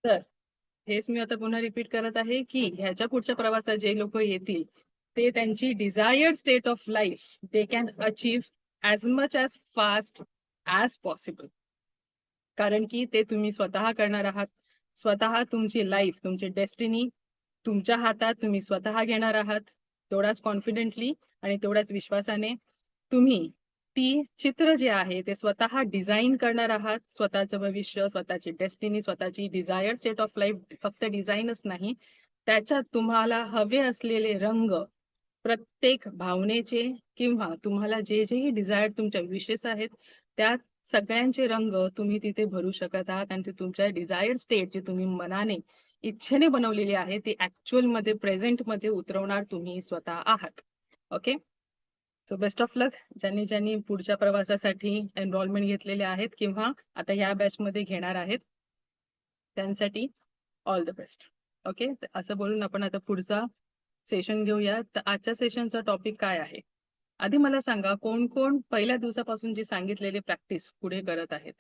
तर हेच मी आता पुन्हा रिपीट करत आहे की ह्याच्या पुढच्या प्रवासात जे लोक येतील ते त्यांची desired state of life they can achieve as much as fast as possible. कारण की ते तुम्ही स्वतः करणार आहात. स्वतः तुमची लाईफ, तुमची डेस्टिनी तुमच्या हातात तुम्ही स्वतः घेणार आहात. तेवढाच कॉन्फिडेंटली आणि तेवढ्याच विश्वासाने तुम्ही ती चित्र जे आहे ते स्वतः डिझाईन करणार आहात. स्वतःचं भविष्य, स्वतःची डेस्टिनी, स्वतःची डिझायर्ड स्टेट ऑफ लाईफ फक्त डिझाईनच नाही, त्याच्यात तुम्हाला हवे असलेले रंग प्रत्येक भावनेचे किंवा तुम्हाला जे जेही डिझायर्ड तुमच्या विशेष आहेत त्यात सगळ्यांचे रंग तुम्ही तिथे भरू शकत आहात आणि ते तुमच्या डिझायर्ड स्टेट जे तुम्ही मनाने इच्छेने बनवलेली आहे ती ऍक्च्युअल मध्ये प्रेझेंट मध्ये उतरवणार तुम्ही स्वतः आहात. ओके, सो बेस्ट ऑफ लक ज्यांनी ज्यांनी पुढच्या प्रवासासाठी एनरोलमेंट घेतलेले आहेत किंवा आता या बॅच मध्ये घेणार आहेत त्यांसाठी ऑल द बेस्ट. ओके, असं बोलून आपण आता पुढचा सेशन घेऊया. तर आजच्या सेशनचा टॉपिक काय आहे आधी मला सांगा, कोण कोण पहिल्या दिवसापासून जी सांगितलेली प्रॅक्टिस पुढे करत आहेत?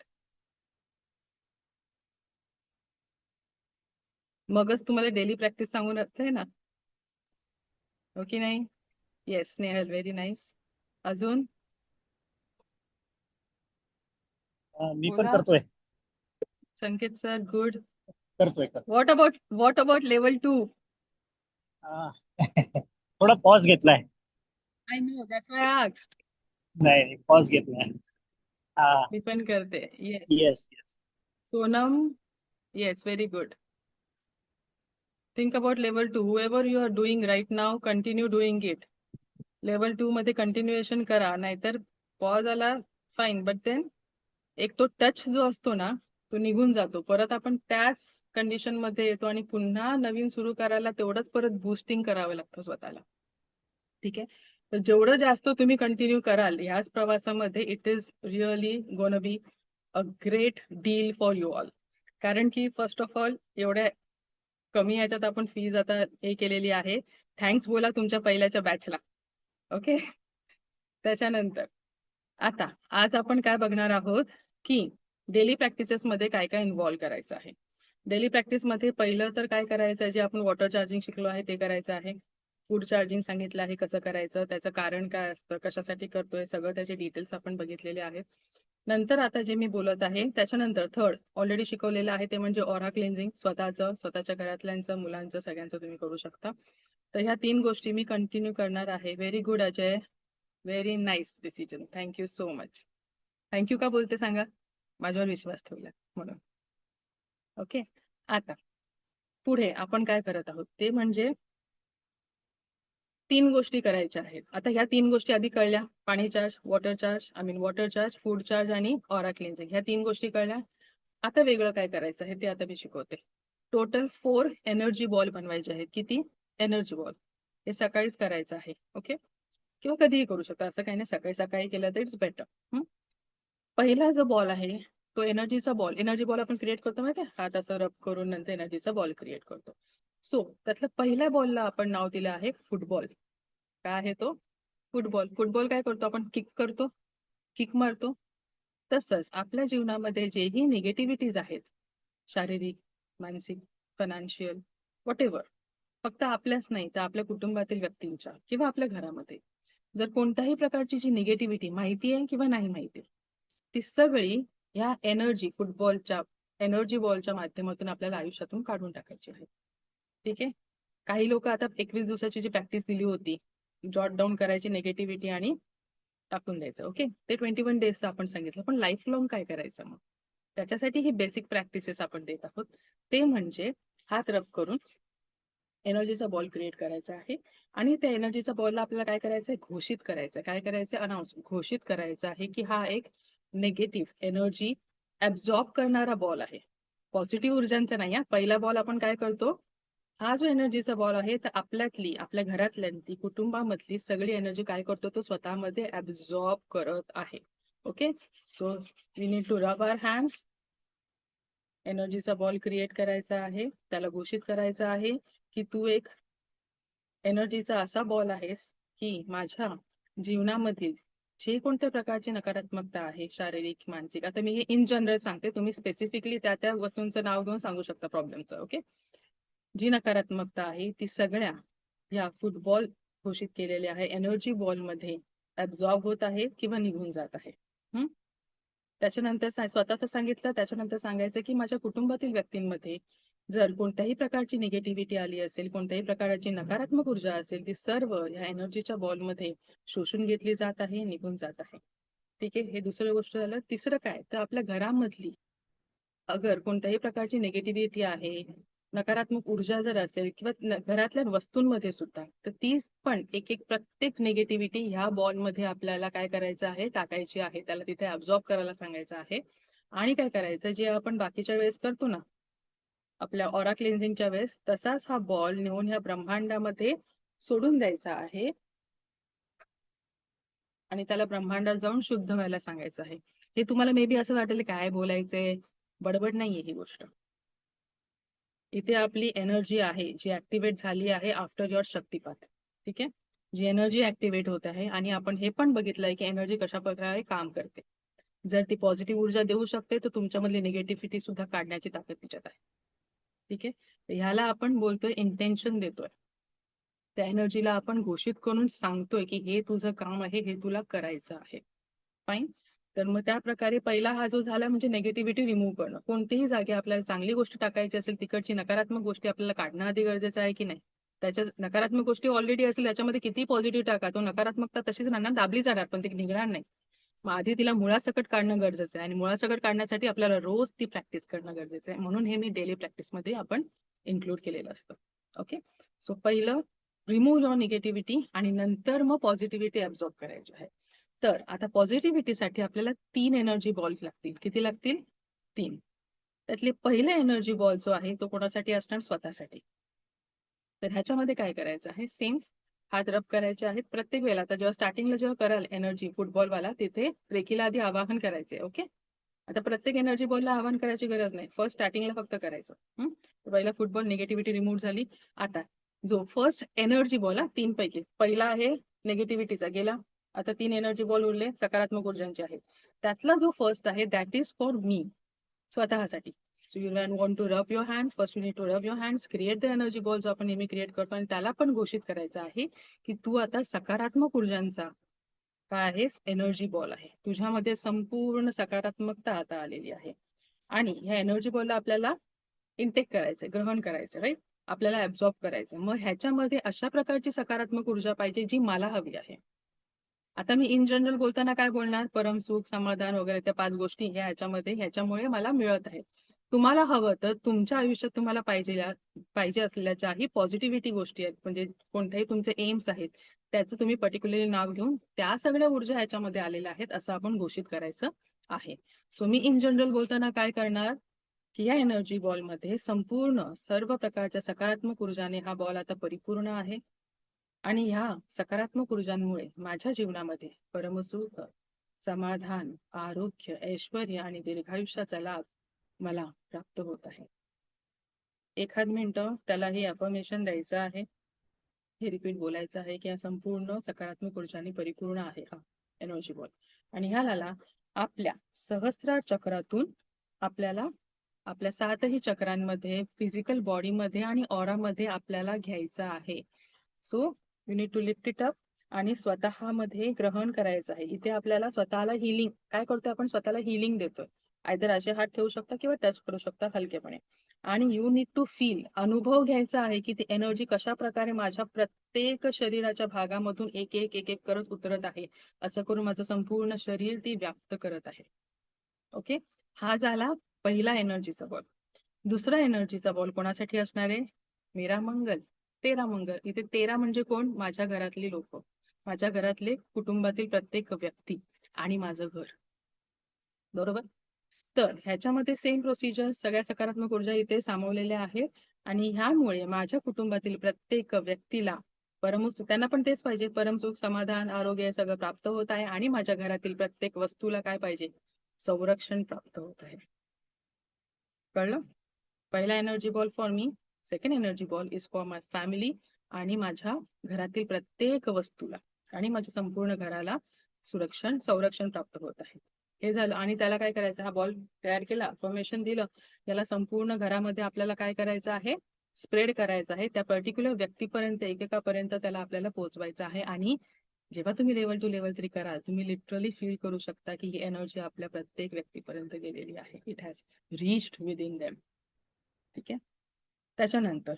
मगच तुम्हाला डेली प्रॅक्टिस सांगून आहे ना, हो की नाही? Yes Snehal, very nice. अजून मी पण बोला. करतोय संकेत सर, गुड. करतोय करतोय. What about level 2? अं, थोडा पॉज घेतलाय. I know, that's why I asked. नाही, पॉज घेतलाय. हा. मी पण करते. Yes. Yes yes. Sonam, yes, very good. Think about level 2. whoever you are doing right now, continue doing it. Level 2 मध्ये कंटिन्युएशन करा, नाहीतर पॉज आला फाईन, बट देन एक तो टच जो असतो ना तो निघून जातो. परत आपण त्याच कंडिशन मध्ये येतो आणि पुन्हा नवीन सुरू करायला तेवढंच परत बूस्टिंग करावं लागतं स्वतःला. ठीक आहे, तर जेवढं जास्त तुम्ही कंटिन्यू कराल ह्याच प्रवासामध्ये it is really gonna be a great deal for you all. कारण की फर्स्ट ऑफ ऑल एवढ्या कमी याच्यात आपण फीज आता हे केलेली आहे. थँक्स बोला तुमच्या पहिल्याच्या बॅचला. ओके, त्याच्यानंतर आता आज आपण काय बघणार आहोत की डेली प्रॅक्टिसेस मध्ये काय काय इन्व्हॉल्व करायचं आहे. डेली प्रॅक्टिस मध्ये पहिलं तर काय करायचं आहे, जे आपण वॉटर चार्जिंग शिकलो आहे ते करायचं आहे. फूड चार्जिंग सांगितलं आहे कसं करायचं, त्याचं कारण काय असतं, कशासाठी करतोय, सगळं त्याचे डिटेल्स आपण बघितलेले आहेत. नंतर आता जे मी बोलत आहे त्याच्यानंतर थर्ड ऑलरेडी शिकवलेलं आहे ते म्हणजे ऑरा क्लिन्झिंग. स्वतःचं, स्वतःच्या घरातल्यांचं, मुलांचं, सगळ्यांचं तुम्ही करू शकता. तर ह्या 3 गोष्टी मी कंटिन्यू करणार आहे. Very good Ajay, very nice decision, thank you so much. Thank you का बोलते सांगा? माझ्यावर विश्वास ठेवला म्हणून. ओके, आता पुढे आपण काय करत आहोत ते म्हणजे 3 गोष्टी करायच्या आहेत. आता ह्या 3 गोष्टी आधी कळल्या, पाणी charge, water charge, food charge आणि ऑरा क्लिन्झिंग. ह्या 3 गोष्टी कळल्या. आता वेगळं काय करायचं आहे ते आता मी शिकवते. टोटल 4 एनर्जी बॉल बनवायचे आहेत. किती एनर्जी बॉल? हे सकाळीच करायचं आहे. ओके, किंवा कधीही करू शकता, असं काही नाही, सकाळी सकाळी केलं तर इट्स बेटर. पहिला जो बॉल आहे तो एनर्जीचा बॉल. एनर्जी बॉल आपण क्रिएट करतो माहिती आहे, हात असं रब करून नंतर एनर्जीचा बॉल क्रिएट करतो. सो त्यातल्या पहिल्या बॉलला आपण नाव दिलं आहे फुटबॉल. काय आहे तो? फुटबॉल. फुटबॉल काय करतो आपण? किक करतो, किक मारतो. तसंच आपल्या जीवनामध्ये जेही निगेटिव्हिटीज आहेत, शारीरिक, मानसिक, फायनान्शियल, व्हॉटेव्हर, फक्त आपल्याच नाही तर आपल्या कुटुंबातील व्यक्तींच्या किंवा आपल्या घरामध्ये जर कोणत्याही प्रकारची जी निगेटिव्हिटी माहिती आहे किंवा नाही माहिती, ती सगळी ह्या एनर्जी बॉलच्या माध्यमातून आपल्याला आयुष्यातून काढून टाकायची आहे. ठीक आहे, काही लोक आता 21 दिवसाची जी प्रॅक्टिस दिली होती, जॉट डाऊन करायची निगेटिव्हिटी आणि टाकून द्यायचं. ओके, ते 21 डेजचं आपण सांगितलं, पण लाईफ लॉंग काय करायचं मग? त्याच्यासाठी ही बेसिक प्रॅक्टिसेस आपण देत आहोत. ते म्हणजे हात रब करून एनर्जीचा बॉल क्रिएट करायचा आहे आणि त्या एनर्जीचा बॉलला आपल्याला काय करायचंय? घोषित करायचं. काय करायचं? अनाऊन्स, घोषित करायचं आहे की हा एक निगेटिव्ह एनर्जी ऍब्झॉर्ब करणारा बॉल आहे. पॉझिटिव्ह ऊर्जांचा नाही. पहिला बॉल आपण काय करतो, हा जो एनर्जीचा बॉल आहे तर आपल्यातली, आपल्या घरातल्यांची, कुटुंबामधली सगळी एनर्जी काय करतो तो स्वतःमध्ये ऍब्झॉर्ब करत आहे. Okay, so we need to rub our hands. एनर्जीचा बॉल क्रिएट करायचा आहे, त्याला घोषित करायचं आहे की तू एक एनर्जीचा असा बॉल आहेस की माझ्या जीवनामधील जे कोणत्या प्रकारची नकारात्मकता आहे, शारीरिक, मानसिक, आता मी हे इन जनरल सांगते, तुम्ही स्पेसिफिकली त्या त्या वस्तूंचं नाव घेऊन सांगू शकता प्रॉब्लेमचं. ओके. जी नकारात्मकता आहे ती सगळ्या या फुटबॉल घोषित केलेल्या आहे एनर्जी बॉल मध्ये ऍब्झॉर्ब होत आहे किंवा निघून जात आहे. त्याच्यानंतर स्वतःच सांगितलं, त्याच्यानंतर सांगायचं की माझ्या कुटुंबातील व्यक्तींमध्ये जर कोणत्याही प्रकारची निगेटिव्हिटी आली असेल, कोणत्याही प्रकारची नकारात्मक ऊर्जा असेल, ती सर्व ह्या एनर्जीच्या बॉलमध्ये शोषून घेतली जात आहे, निघून जात आहे. ठीक आहे, हे दुसरं गोष्ट झालं. तिसरं काय, तर आपल्या घरामधली अगर कोणत्याही प्रकारची निगेटिव्हिटी आहे, नकारात्मक ऊर्जा जर असेल किंवा घरातल्या वस्तूंमध्ये सुद्धा, तर ती पण एक एक प्रत्येक निगेटिव्हिटी ह्या बॉलमध्ये आपल्याला काय करायचं आहे, टाकायची आहे. त्याला तिथे अब्झॉर्ब करायला सांगायचं आहे. आणि काय करायचं, जे आपण बाकीच्या वेळेस करतो ना आपल्या ऑरा क्लेन्झिंगच्या वेळेस, तसाच हा बॉल नेऊन ह्या ब्रह्मांडामध्ये सोडून द्यायचा आहे आणि त्याला ब्रह्मांडात जाऊन शुद्ध व्हायला सांगायचं आहे. हे तुम्हाला मे बी असं वाटेल काय बोलायचंय, बडबड नाहीये ही गोष्ट. इथे आपली एनर्जी आहे जी ऍक्टिव्हेट झाली आहे आफ्टर युअर शक्तिपात. ठीक आहे, जी एनर्जी ऍक्टिव्हेट होत आहे आणि आपण हे पण बघितलंय की एनर्जी कशा प्रकारे काम करते. जर ती पॉझिटिव्ह ऊर्जा देऊ शकते तर तुमच्यामधली निगेटिव्हिटी सुद्धा काढण्याची ताकद तिच्यात आहे. ठीक आहे, ह्याला आपण बोलतोय इंटेन्शन देतोय. त्या एनर्जीला आपण घोषित करून सांगतोय की हे तुझं काम आहे, हे तुला करायचं आहे. फाईन. तर मग त्या प्रकारे पहिला हा जो झाला म्हणजे निगेटिव्हिटी रिमूव्ह करणं. कोणतीही जागी आपल्याला चांगली गोष्ट टाकायची असेल, तिकडची नकारात्मक गोष्टी आपल्याला काढणं आधी गरजेचं आहे की नाही. त्याच्या नकारात्मक गोष्टी ऑलरेडी असेल त्याच्यामध्ये किती पॉझिटिव्ह टाका, तो नकारात्मकता तशीच राहणार, दाबली जाणार, पण ती निघणार नाही. मग आधी तिला मुळासकट काढणं गरजेचं आहे आणि मुळासकट काढण्यासाठी आपल्याला रोज ती प्रॅक्टिस करणं गरजेचं आहे. म्हणून हे मी डेली प्रॅक्टिसमध्ये आपण इन्क्लूड केलेलं असतं. ओके. सो पहिलं रिमूव्ह युअर निगेटिव्हिटी आणि नंतर मग पॉझिटिव्हिटी ऍब्झॉर्ब करायची आहे. तर आता पॉझिटिव्हिटीसाठी आपल्याला 3 एनर्जी बॉल लागतील. किती लागतील? 3. त्यातले पहिले एनर्जी बॉल जो आहे तो कोणासाठी असणार? स्वतःसाठी. तर ह्याच्यामध्ये काय करायचं आहे, सेम हात रब करायचे आहेत प्रत्येक वेळेला. आता जेव्हा स्टार्टिंगला जेव्हा कराल एनर्जी फुटबॉलवाला, तिथे रेखीला आधी आवाहन करायचे. ओके. आता प्रत्येक एनर्जी बॉलला आवाहन करायची गरज नाही, फर्स्ट स्टार्टिंगला फक्त करायचं. तर पहिला फुटबॉल निगेटिव्हिटी रिमूव्ह झाली. आता जो फर्स्ट एनर्जी बॉल, 3 पैकी पहिला आहे निगेटिव्हिटीचा, गेला. आता 3 एनर्जी बॉल उरले सकारात्मक ऊर्जांचे आहेत. त्यातला जो फर्स्ट आहे दॅट इज फॉर मी, स्वतःसाठी. So you want to rub your hand, first you need to rub your hands, create the energy ball जो आपण नेहमी क्रिएट करतो, आणि त्याला पण घोषित करायचं आहे की तू आता सकारात्मक ऊर्जांचा काय आहेस, एनर्जी बॉल आहे. तुझ्यामध्ये संपूर्ण सकारात्मकता आता आलेली आहे आणि ह्या एनर्जी बॉलला आपल्याला इनटेक करायचंय, ग्रहण करायचं, राईट. आपल्याला ऍब्झॉर्ब करायचं. मग ह्याच्यामध्ये अशा प्रकारची सकारात्मक ऊर्जा पाहिजे जी मला हवी आहे. आता मी इन जनरल बोलताना काय बोलणार, परम सुख, समाधान वगैरे त्या 5 गोष्टी ह्याच्यामुळे मला मिळत आहे. तुम्हाला हवं तर तुमच्या आयुष्यात तुम्हाला पाहिजे असलेल्या ज्याही पॉझिटिव्हिटी गोष्टी आहेत, म्हणजे कोणत्याही तुमचे एम्स आहेत, त्याचं तुम्ही पर्टिक्युलरली नाव घेऊन त्या सगळ्या ऊर्जा ह्याच्यामध्ये आलेल्या आहेत असं आपण घोषित करायचं आहे. सो मी इन जनरल बोलताना काय करणार की या एनर्जी बॉलमध्ये संपूर्ण सर्व प्रकारच्या सकारात्मक ऊर्जाने हा बॉल आता परिपूर्ण आहे आणि ह्या सकारात्मक ऊर्जांमुळे माझ्या जीवनामध्ये परमसुख, समाधान, आरोग्य, ऐश्वर्य आणि दीर्घायुष्याचा लाभ मला प्राप्त होत आहे. एखाद मिनिटं त्याला हे अफर्मेशन द्यायचं आहे, हे रिपीट बोलायचं आहे की हा संपूर्ण सकारात्मक ऊर्जाने परिपूर्ण आहे हा एनर्जी बॉल. आणि ह्याला आपल्या सहस्रार चक्रातून आपल्याला आपल्या 7ही चक्रांमध्ये, फिजिकल बॉडीमध्ये आणि ऑरामध्ये आपल्याला घ्यायचं आहे. So you need to lift it up आणि स्वतःमध्ये ग्रहण करायचं आहे. इथे आपल्याला स्वतःला हिलिंग काय करतोय, आपण स्वतःला हिलिंग देतोय. आयदर असे हात ठेवू शकता किंवा टच करू शकता हलकेपणे. आणि यू नीड टू फील, अनुभव घ्यायचा आहे की ती एनर्जी कशा प्रकारे माझ्या प्रत्येक शरीराच्या भागामधून एक एक एक एक करत उतरत आहे. असं करून माझं संपूर्ण शरीर ती व्याप्त करत आहे. ओके. हा झाला पहिला एनर्जीचा बॉल. दुसरा एनर्जीचा बॉल कोणासाठी असणार आहे? मेरा मंगल, तेरा मंगल. इथे 13 म्हणजे कोण? माझ्या घरातली लोक, माझ्या घरातले कुटुंबातील प्रत्येक व्यक्ती आणि माझं घर. बरोबर. तर ह्याच्यामध्ये सेम प्रोसिजर, सगळ्या सकारात्मक ऊर्जा इथे सामावलेल्या आहेत आणि ह्यामुळे माझ्या कुटुंबातील प्रत्येक व्यक्तीला परमसुख, त्यांना पण तेच पाहिजे, परमसुख, समाधान, आरोग्य सगळं प्राप्त होत आहे आणि माझ्या घरातील प्रत्येक वस्तूला काय पाहिजे? संरक्षण प्राप्त होत आहे. कळलं? पहिला energy ball for me, second energy ball is for my family आणि माझ्या घरातील प्रत्येक वस्तूला आणि माझ्या संपूर्ण घराला संरक्षण प्राप्त होत आहे. हे झालं आणि त्याला काय करायचं, हा बॉल तयार केला, फॉर्मेशन दिलं, याला संपूर्ण घरामध्ये आपल्याला काय करायचं आहे, स्प्रेड करायचं आहे. त्या पर्टिक्युलर व्यक्तीपर्यंत, एकेकापर्यंत त्याला आपल्याला पोहोचवायचं आहे. आणि जेव्हा तुम्ही लेवल 2 लेवल 3 कराल, तुम्ही लिटरली फील करू शकता की ही एनर्जी आपल्या प्रत्येक व्यक्तीपर्यंत गेलेली आहे. It has reached within them. ठीक आहे. त्याच्यानंतर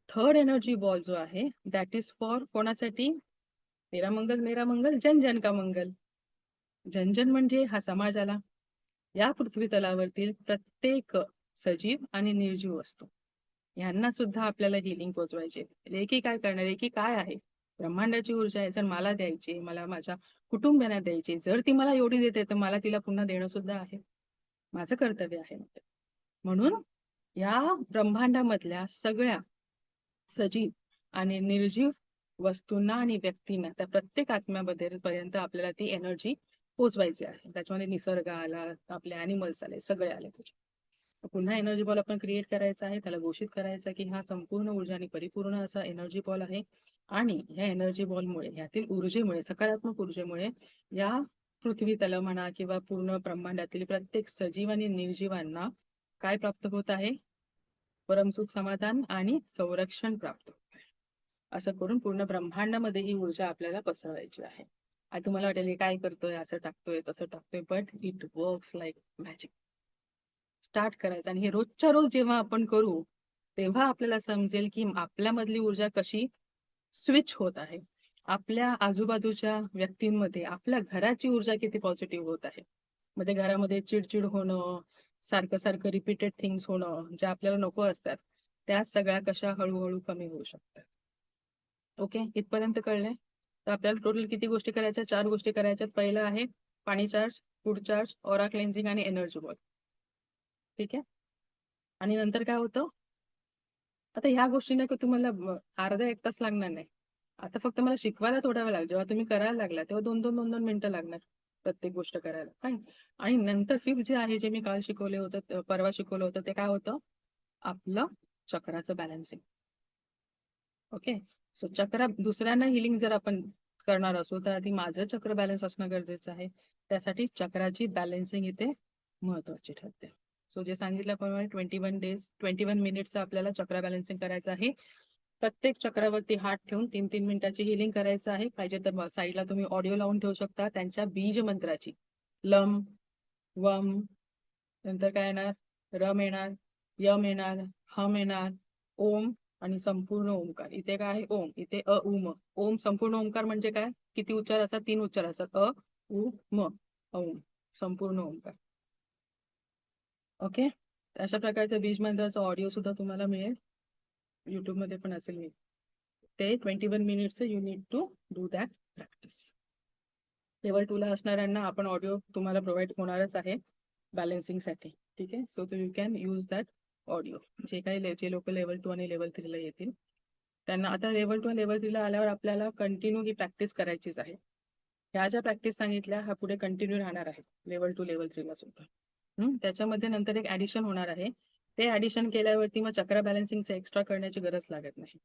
थर्ड एनर्जी बॉल जो आहे, दॅट इज फॉर कोणासाठी, मेरा मंगल मेरा मंगल जन जन का मंगल. जन जन म्हणजे हा समाजाला, या पृथ्वी तलावरतील प्रत्येक सजीव आणि निर्जीव वस्तू यांना सुद्धा आपल्याला हिलिंग पोहोचवायचे. रेकी काय करणार, रेकी काय आहे, ब्रह्मांडाची ऊर्जा आहे. जर मला द्यायची, मला माझ्या कुटुंबियांना द्यायची, जर ती मला एवढी देते तर मला तिला पुन्हा देणं सुद्धा आहे, माझं कर्तव्य आहे. म्हणून या ब्रह्मांडामधल्या सगळ्या सजीव आणि निर्जीव वस्तूंना आणि व्यक्तींना, त्या प्रत्येक आत्म्यामध्ये पर्यंत आपल्याला ती एनर्जी पोचवायची आहे. त्याच्यामध्ये निसर्ग आला, आपले अॅनिमल्स आले, सगळे आले त्याच्यात. पुन्हा एनर्जी बॉल आपण क्रिएट करायचा आहे, त्याला घोषित करायचं की हा संपूर्ण ऊर्जाने परिपूर्ण असा एनर्जी बॉल आहे. आणि ह्या एनर्जी बॉलमुळे, ह्यातील ऊर्जेमुळे, सकारात्मक ऊर्जेमुळे या पृथ्वी तल म्हणा किंवा पूर्ण ब्रह्मांडातील प्रत्येक सजीव आणि निर्जीवांना काय प्राप्त होत आहे, परमसुख, समाधान आणि संरक्षण प्राप्त होत आहे. असं करून पूर्ण ब्रह्मांडामध्ये ही ऊर्जा आपल्याला पसरवायची आहे. आता तुम्हाला वाटेल की काय करतोय, असं टाकतोय तसं टाकतोय, but it works like magic. Start करायचं आणि हे रोजच्या रोज जेव्हा आपण करू तेव्हा आपल्याला समजेल की आपल्यामधली ऊर्जा कशी स्विच होत आहे, आपल्या आजूबाजूच्या व्यक्तींमध्ये आपल्या घराची ऊर्जा किती पॉझिटिव्ह होत आहे. मध्ये घरामध्ये चिडचिड होणं, सारखं सारखं रिपीटेड थिंग्स होणं, ज्या आपल्याला नको असतात, त्या सगळ्या कशा हळूहळू कमी होऊ शकतात. ओके, इथपर्यंत कळलंय. तर आपल्याला टोटल किती गोष्टी करायच्या, 4 गोष्टी करायच्यात. पहिलं आहे पाणी charge, food charge, aura cleansing आणि एनर्जी बॉल. ठीक आहे. आणि नंतर काय होतं, आता ह्या गोष्टींना तुम्हाला अर्धा 1 तास लागणार नाही. आता फक्त मला शिकवायला थोडा वेळ लागेल. जेव्हा तुम्ही करायला लागला तेव्हा 2-2 मिनिटं लागणार प्रत्येक गोष्ट करायला, काय. आणि नंतर फिफ्थ जे आहे, जे मी काल शिकवले होतं, परवा शिकवलं होतं, ते काय होतं, आपलं चक्राचं बॅलन्सिंग. ओके. सो चक्र, दुसऱ्यांना हिलिंग जर आपण करणार असू तर आधी माझं चक्र बॅलन्स असणं गरजेचं आहे. त्यासाठी चक्राची बॅलन्सिंग इथे महत्वाची ठरते. सो जे सांगितल्याप्रमाणे 21 डेज 21 मिनिट्स आपल्याला चक्र बॅलन्सिंग करायचं आहे. प्रत्येक चक्रावरती हात ठेवून 3-3 मिनिटाची हिलिंग करायचं आहे. पाहिजे तर साईडला तुम्ही ऑडिओ लावून ठेवू शकता. त्यांच्या बीज मंत्राची, लम, वम, नंतर काय येणार, रम येणार, यम येणार, हम येणार, ओम आणि संपूर्ण ओंकार. इथे काय आहे, ओम, इथे अ उ म. ओम संपूर्ण ओंकार म्हणजे काय, किती उच्चार असतात, 3 उच्चार असतात, अ उ म, ओम, संपूर्ण ओंकार. ओके. अशा प्रकारचं बीज मंत्राचा ऑडिओ सुद्धा तुम्हाला मिळेल, युट्यूब मध्ये पण असेल. ते 21 minutes you need to do that practice. Level 2 ला असणाऱ्यांना आपण ऑडिओ तुम्हाला प्रोव्हाइड होणारच आहे बॅलन्सिंग साठी. ठीक आहे. So you can use that audio. जे लोक लेवल 2 आणि लेवल 3 ला येतील त्यांना, आता लेवल 2 आणि लेवल 3 ला आल्यावर आपल्याला कंटिन्यू ही प्रॅक्टिस करायचीच आहे. ह्या ज्या प्रॅक्टिस सांगितल्या ह्या पुढे कंटिन्यू राहणार आहे लेवल 2 लेवल 3 ला सुद्धा. त्याच्यामध्ये नंतर एक ऍडिशन होणार आहे. ते ऍडिशन केल्यावरती मग चक्र बॅलन्सिंगचं एक्स्ट्रा करण्याची गरज लागत नाही.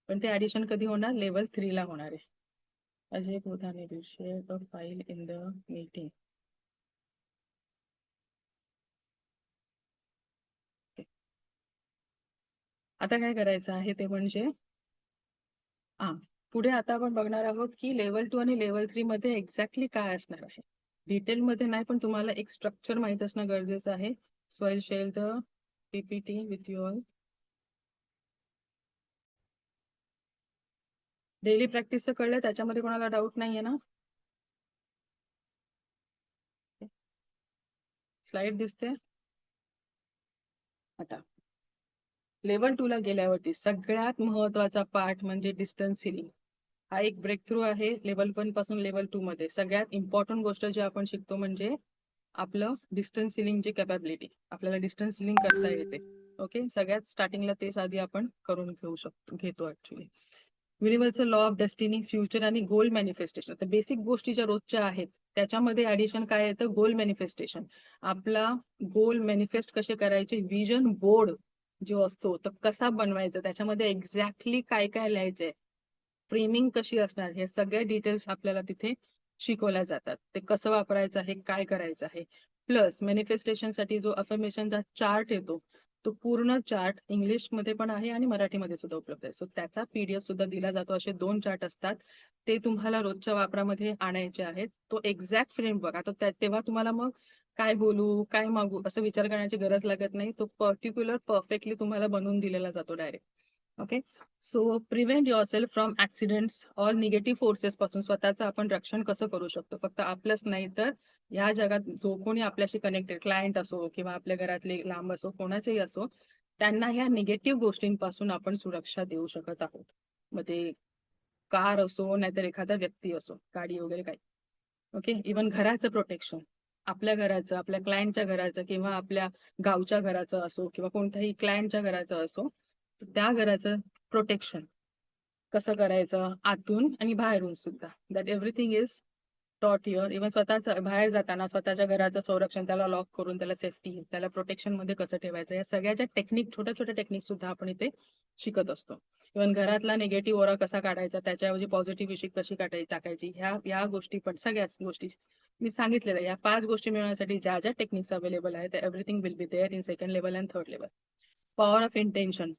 पण ते ऍडिशन कधी होणार, लेवल 3 ला होणार आहे. Ajay बोधाने will share the file in the meeting. Okay. आता काय करायचं आहे ते म्हणजे, पुढे आता आपण बघणार आहोत की लेवल 2 आणि लेवल 3 मध्ये एक्झॅक्टली काय असणार आहे. डिटेल मध्ये नाही, पण तुम्हाला एक स्ट्रक्चर माहित असणं गरजेचं आहे. So I share the PPT with you all. Daily प्रॅक्टिसचं कळलं, त्याच्यामध्ये कोणाला डाऊट नाहीये ना. स्लाइड दिसते आता. लेवल 2 ला गेल्यावरती सगळ्यात महत्वाचा पार्ट म्हणजे डिस्टन्स हिलिंग. हा एक ब्रेक थ्रू आहे लेवल 1 पासून लेवल 2 मध्ये. सगळ्यात इम्पॉर्टंट गोष्ट जी आपण शिकतो म्हणजे आपलं डिस्टन्स हिलिंगची कॅपॅबिलिटी. आपल्याला डिस्टन्स हिलिंग करता येते. ओके. सगळ्यात स्टार्टिंगला तेच आधी आपण करून घेतो actually. Universal law of destiny, future आणि गोल मॅनिफेस्टेशन. तर बेसिक गोष्टी ज्या रोजच्या आहेत त्याच्यामध्ये ऍडिशन काय येतं, गोल मॅनिफेस्टेशन. आपला गोल मॅनिफेस्ट कसे करायचे, विजन बोर्ड जो असतो तो कसा बनवायचा, त्याच्यामध्ये एक्झॅक्टली काय काय लिहायचंय, फ्रेमिंग कशी असणार, हे सगळे डिटेल्स आपल्याला तिथे शिकवल्या जातात. ते कसं वापरायचं आहे, काय करायचं आहे. प्लस मॅनिफेस्टेशनसाठी जो अफर्मेशनचा चार्ट येतो, तो पूर्ण चार्ट इंग्लिशमध्ये पण आहे आणि मराठीमध्ये सुद्धा उपलब्ध आहे. सो त्याचा PDF सुद्धा दिला जातो. असे 2 चार्ट असतात. ते तुम्हाला रोजच्या वापरामध्ये आणायचे आहेत. तो एक्झॅक्ट फ्रेमवर्क आता तेव्हा तुम्हाला मग काय बोलू, काय मागू असं विचार करण्याची गरज लागत नाही. तो पर्टिक्युलर परफेक्टली तुम्हाला बनवून दिलेला जातो direct. Okay. So prevent yourself from accidents or negative forces पासून स्वतःचं आपण रक्षण कसं करू शकतो. फक्त आपलंच नाही तर ह्या जगात जो कोणी आपल्याशी कनेक्टेड क्लायंट असो किंवा आपल्या घरातले लांब असो कोणाचेही असो, त्यांना ह्या निगेटिव्ह गोष्टींपासून आपण सुरक्षा देऊ शकत आहोत. मग ते कार असो नाहीतर एखादा व्यक्ती असो, गाडी वगैरे काही. ओके. इव्हन घराचं प्रोटेक्शन, आपल्या घराचं, आपल्या क्लायंटच्या घराचं किंवा आपल्या गावच्या घराचं असो किंवा कोणत्याही क्लायंटच्या घराचं असो, तर त्या घराचं प्रोटेक्शन कसं करायचं आतून आणि बाहेरून सुद्धा. दॅट एव्हरीथिंग इज टॉट हिअर. इव्हन स्वतःचं बाहेर जाताना स्वतःच्या घराचं संरक्षण, त्याला लॉक करून त्याला सेफ्टी, त्याला प्रोटेक्शन मध्ये कसं ठेवायचं, या सगळ्याच्या टेक्निक, छोट्या छोट्या टेक्निक सुद्धा आपण इथे शिकत असतो. इव्हन घरातला निगेटिव्ह ओरा कसा काढायचा, त्याच्याऐवजी पॉझिटिव्ह विषय कशी टाकायची, ह्या गोष्टी पण सगळ्याच गोष्टी मी सांगितलेल्या. या 5 गोष्टी मिळवण्यासाठी ज्या ज्या टेक्निक्स अवेलेबल आहेत, everything will be there in second level and third level. Power of intention,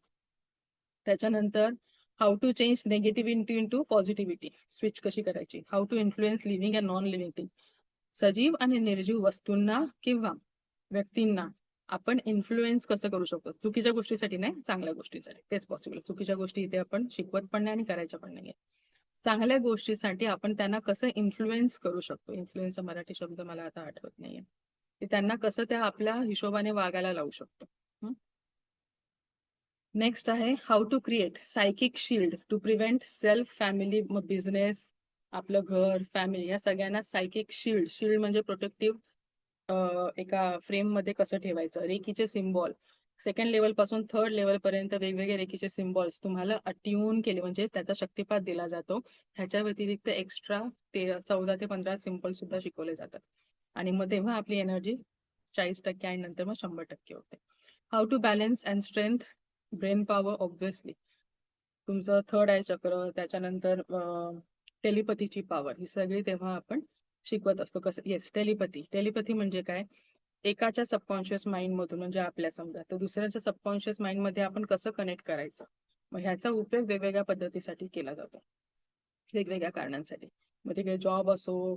त्याच्यानंतर how to change negativity into positivity, switch कशी करायची. How to influence living and non living thing, सजीव आणि निर्जीव वस्तूंना किंवा व्यक्तींना आपण इन्फ्लुएन्स कसं करू शकतो. चुकीच्या गोष्टीसाठी नाही, चांगल्या गोष्टीसाठी. तेच पॉसिबल. चुकीच्या गोष्टी इथे आपण शिकवत पण नाही आणि करायच्या पण नाहीये. चांगल्या गोष्टीसाठी आपण त्यांना कसं इन्फ्लुएन्स करू शकतो. इन्फ्लुएन्सचा मराठी शब्द मला आता आठवत नाहीये. की त्यांना कसं त्या आपल्या हिशोबाने वागायला लावू शकतो. नेक्स्ट आहे how to create psychic shield to prevent self, family, business, आपलं घर, फॅमिली, या सगळ्यांना सायकिक शील्ड. शील्ड म्हणजे प्रोटेक्टिव्ह एका फ्रेम मध्ये कसं ठेवायचं. रेकीचे सिम्बॉल सेकंड लेवल पासून थर्ड लेवल पर्यंत वेगवेगळे रेकीचे सिम्बॉल्स तुम्हाला अट्यून केले म्हणजे त्याचा शक्तिपात दिला जातो. ह्याच्या व्यतिरिक्त एक्स्ट्रा 14 ते 15 सिम्बॉल सुद्धा शिकवले जातात. आणि मग तेव्हा आपली एनर्जी 40% आणि नंतर मग 100% होते. How to balance and strength brain power. Obviously तुमचं थर्ड आय चक्र, त्याच्यानंतर टेलिपथीची पॉवर, ही सगळी तेव्हा आपण शिकवत असतो. कसं. येस, टेलिपथी म्हणजे काय, एकाच्या सबकॉन्शियस माइंड मधून म्हणजे आपल्या समजा तर दुसऱ्याच्या सबकॉन्शियस माइंड मध्ये आपण कसं कनेक्ट करायचं. मग ह्याचा उपयोग वेगवेगळ्या पद्धतीसाठी केला जातो, वेगवेगळ्या कारणांसाठी. मग ते काही जॉब असो,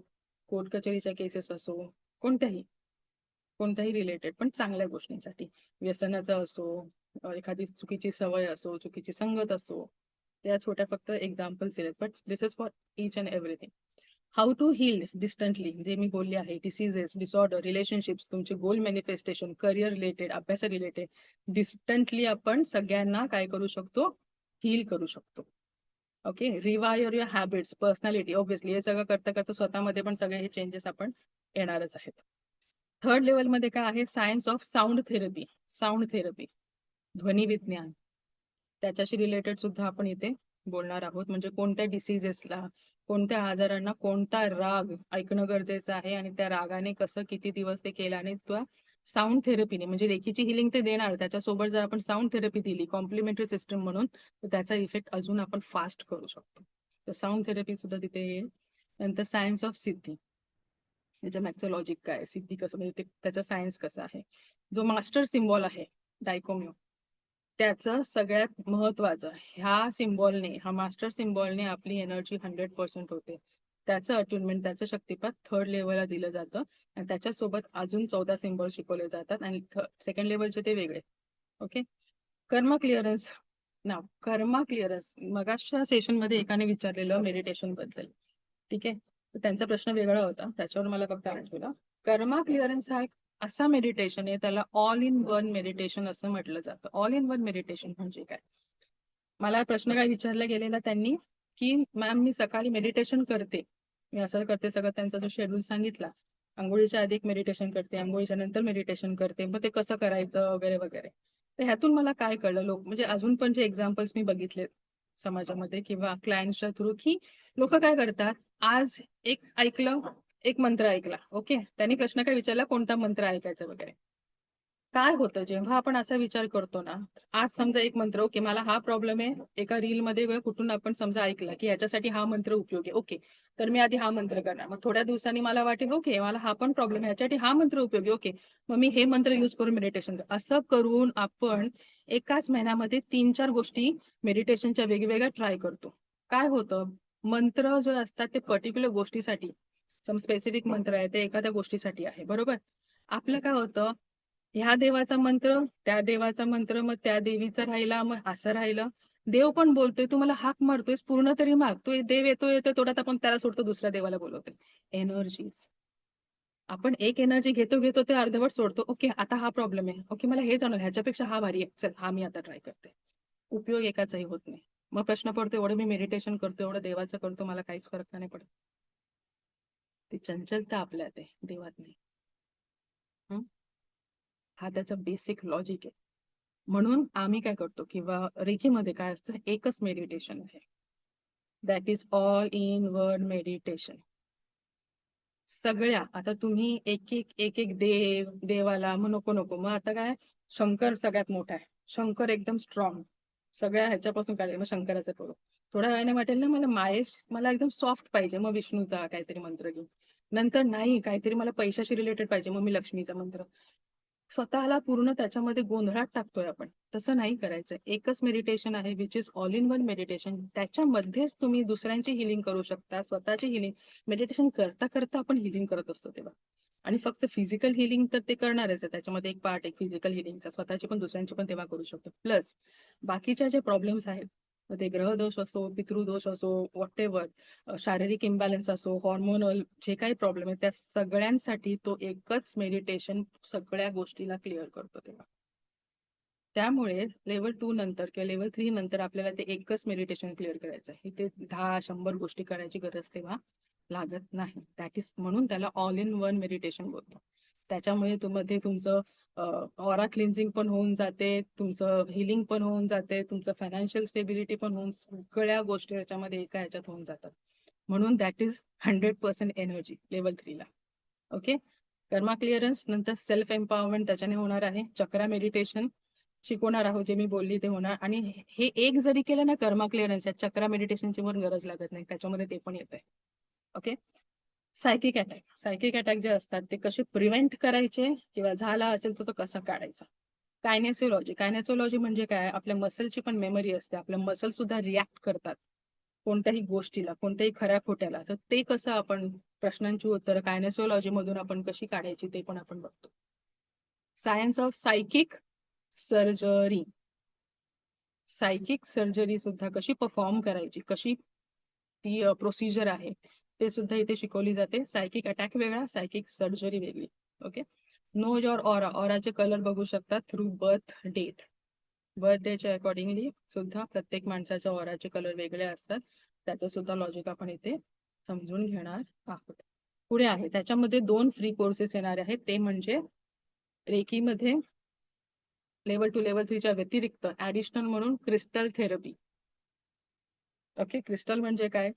कोर्ट कचेरीच्या केसेस असो, कोणत्याही रिलेटेड पण चांगल्या गोष्टींसाठी. व्यसनाचं असो, एखादी चुकीची सवय असो, चुकीची संगत असो, त्या छोट्या फक्त एक्झाम्पल्स दिलेत. But this is for each and everything. How to heal distantly, जे मी बोलले आहे, डिसीजेस, डिसऑर्डर, रिलेशनशिप्स, तुमचे गोल मॅनिफेस्टेशन, करिअर रिलेटेड, अभ्यास रिलेटेड, डिस्टंटली आपण सगळ्यांना काय करू शकतो, हील करू शकतो. Okay. Rewire your habits, personality. Obviously हे सगळं करता करता स्वतःमध्ये पण सगळे हे चेंजेस आपण येणारच आहेत. थर्ड लेवलमध्ये काय आहे, सायन्स ऑफ साऊंड थेरपी. ध्वनी विज्ञान, त्याच्याशी रिलेटेड सुद्धा आपण इथे बोलणार आहोत. म्हणजे कोणत्या डिसीजेसला, कोणत्या आजारांना कोणता राग ऐकणं गरजेचं आहे आणि त्या रागाने कसं किती दिवस ते केल्याने त्या साऊंड थेरपीने, म्हणजे रेकीची हिलिंग ते देणार, त्याच्यासोबत जर आपण साऊंड थेरपी दिली कॉम्प्लिमेंटरी सिस्टम म्हणून, तर त्याचा इफेक्ट अजून आपण फास्ट करू शकतो. तर साऊंड थेरपी सुद्धा तिथे येईल. नंतर सायन्स ऑफ सिद्धी, त्याच्या मॅथचं लॉजिक काय, सिद्धी कसं, म्हणजे त्याचा सायन्स कसं आहे. जो मास्टर सिम्बॉल आहे डायकोम्यो, त्याचं सगळ्यात महत्वाचं, ह्या सिम्बॉलने, हा मास्टर सिम्बॉलने आपली एनर्जी 100% होते. त्याचं अट्युनमेंट, त्याचं शक्तिपात थर्ड लेवलला दिलं जातं आणि त्याच्यासोबत अजून 14 सिम्बॉल शिकवले जातात आणि सेकंड लेवलचे ते वेगळे. ओके. कर्मा क्लिअरन्स. कर्मा क्लिअरन्स मगाच्या सेशन मध्ये एकाने विचारलेलं मेडिटेशन बद्दल. ठीक आहे. तर त्यांचा प्रश्न वेगळा होता, त्याच्यावर मला फक्त आठवलं. कर्मा क्लिअरन्स हा एक असा मेडिटेशन आहे, त्याला ऑल इन वन मेडिटेशन असं म्हटलं जातं. ऑल इन वन मेडिटेशन म्हणजे काय, मला प्रश्न काय विचारला गेलेला त्यांनी, की मॅम मी सकाळी मेडिटेशन करते, मी असं करते, सगळं त्यांचा जो शेड्यूल सांगितला, आंघोळीच्या आधी मेडिटेशन करते, आंघोळीच्या नंतर मेडिटेशन करते, मग ते कसं करायचं वगैरे वगैरे. तर ह्यातून मला काय कळलं, लोक म्हणजे अजून पण जे एक्झाम्पल्स मी बघितले समाजामध्ये किंवा क्लायंटच्या थ्रू, की लोक काय करतात, आज एक ऐकलं, एक मंत्र ऐकला. ओके. त्यांनी प्रश्न काय विचारला, कोणता मंत्र ऐकायचा वगैरे. काय होतं जेव्हा आपण असा विचार करतो ना, आज समजा एक मंत्र, ओके मला हा प्रॉब्लेम आहे, एका रीलमध्ये किंवा कुठून आपण समजा ऐकला की याच्यासाठी हा मंत्र उपयोगी आहे. ओके, तर मी आधी हा मंत्र करणार. मग थोड्या दिवसांनी मला वाटेल, ओके मला हा पण प्रॉब्लेम आहे, याच्यासाठी हा मंत्र उपयोगी. ओके, मग मी हे मंत्र यूज करून मेडिटेशन कर. असं करून आपण एकाच महिन्यामध्ये 3-4 गोष्टी मेडिटेशनच्या वेगवेगळ्या ट्राय करतो. काय होतं, मंत्र जो असतात ते पर्टिक्युलर गोष्टीसाठी, सम स्पेसिफिक मंत्र आहे ते एखाद्या गोष्टीसाठी आहे, बरोबर? आपलं काय होतं, ह्या देवाचा मंत्र, त्या देवाचा मंत्र, मग त्या देवीचा राहिला, मग असं राहिलं. देव पण बोलतोय, तू मला हाक मारतोयस, पूर्ण तरी माग. तो देव येतोय तोडात आपण त्याला सोडतो, दुसऱ्या देवाला बोलवतोय. एनर्जीज. आपण एक एनर्जी घेतो ते अर्धवट सोडतो. ओके, आता हा प्रॉब्लेम आहे. ओके, मला हे जाणवलं, ह्याच्यापेक्षा हा भारी आहे. चल, हा मी आता ट्राय करते. उपयोग एकाचाही होत नाही. मग प्रश्न पडतो, एवढं मी मेडिटेशन करतो, एवढं देवाचं करतो, मला काहीच फरक का नाही पडत. ती चंचलता आपल्यात आहे, देवात नाही. हा त्याचा बेसिक लॉजिक आहे. म्हणून आम्ही काय करतो, किंवा रेखीमध्ये काय असतं, एकच मेडिटेशन आहे. That is all in one meditation. सगळ्या, आता तुम्ही एक एक देवाला मग नको, मग आता काय, शंकर सगळ्यात मोठा आहे, शंकर एकदम स्ट्रॉंग, सगळ्या ह्याच्यापासून काय, मग शंकराचं करू. थोड्या वेळाने वाटेल ना मला एकदम सॉफ्ट पाहिजे, मग विष्णूचा काहीतरी मंत्र घेऊ. नंतर नाही, काहीतरी मला पैशाशी रिलेटेड पाहिजे, मग मी लक्ष्मीचा मंत्र. स्वतःला पूर्ण त्याच्यामध्ये गोंधळात टाकतोय आपण. तसं नाही करायचं. एकच मेडिटेशन आहे which is all in one meditation. त्याच्यामध्येच तुम्ही दुसऱ्यांची हिलिंग करू शकता, स्वतःची हिलिंग. मेडिटेशन करता करता आपण हिलिंग करत असतो तेव्हा. आणि फक्त फिजिकल हिलिंग तर ते करणारच आहे, त्याच्यामध्ये एक पार्ट आहे फिजिकल हिलिंगचा, स्वतःची पण दुसऱ्यांची पण तेव्हा करू शकतो. प्लस बाकीच्या जे प्रॉब्लेम्स आहेत, मग ते ग्रहदोष असो, पितृदोष असो, व्हॉटेवर, शारीरिक इम्बॅलन्स असो, हॉर्मोनल जे काही प्रॉब्लेम आहे, त्या सगळ्यांसाठी तो एकच मेडिटेशन सगळ्या गोष्टीला क्लिअर करतो तेव्हा. त्यामुळे लेवल 2 नंतर किंवा लेवल 3 नंतर आपल्याला ते एकच मेडिटेशन क्लिअर करायचं आहे. ते 10-100 गोष्टी करायची गरज तेव्हा लागत नाही. दॅट इज, म्हणून त्याला ऑल इन वन मेडिटेशन बोलतो. त्याच्यामुळे मध्ये तुमचं ऑरा क्लिन्झिंग पण होऊन जाते, तुमचं हिलिंग पण होऊन जाते, तुमचं फायनान्शियल स्टेबिलिटी पण होऊन, सगळ्या गोष्टी याच्यामध्ये एका ह्याच्यात होऊन जातात. म्हणून दॅट इज 100% एनर्जी लेवल 3 ला. ओके, कर्मा क्लिअरन्स नंतर सेल्फ एम्पॉवरमेंट त्याच्याने होणार आहे. चक्रा मेडिटेशन शिकवणार आहोत, जे मी बोलली ते होणार. आणि हे एक जरी केलं ना, कर्मा क्लिअरन्स, या चक्रा मेडिटेशनची पण गरज लागत नाही, त्याच्यामध्ये ते पण येत आहे. ओके, सायकिक अटॅक जे असतात ते कसे प्रिव्हेंट करायचे, किंवा झाला असेल तर तो कसा काढायचा. कायनेसोलॉजी म्हणजे काय, आपल्या मसलची पण मेमरी असते, आपल्या मसल सुद्धा रिॲक्ट करतात कोणत्याही गोष्टीला, कोणत्याही खऱ्या खोट्याला. तर ते कसं आपण, प्रश्नांची उत्तरं कायनेसोलॉजी मधून आपण कशी काढायची ते पण आपण बघतो. Science of psychic surgery, psychic surgery सुद्धा कशी परफॉर्म करायची, कशी ती प्रोसिजर आहे, ते सुद्धा इथे शिकवली जाते. सायकिक अटॅक वेगळा, सायकिक सर्जरी वेगळी. ओके, नो युअर ऑरा, ऑराचे कलर बघू शकतात थ्रू बर्थ डेट. बर्थ डेच्या अकॉर्डिंगली सुद्धा प्रत्येक माणसाच्या ऑराचे कलर वेगळे असतात. त्याचं सुद्धा लॉजिक आपण इथे समजून घेणार आहोत. पुढे आहे, त्याच्यामध्ये 2 फ्री कोर्सेस येणार आहेत. ते म्हणजे रेकीमध्ये लेवल 2 लेवल 3 च्या व्यतिरिक्त ऍडिशनल म्हणून क्रिस्टल थेरपी. ओके, क्रिस्टल म्हणजे काय,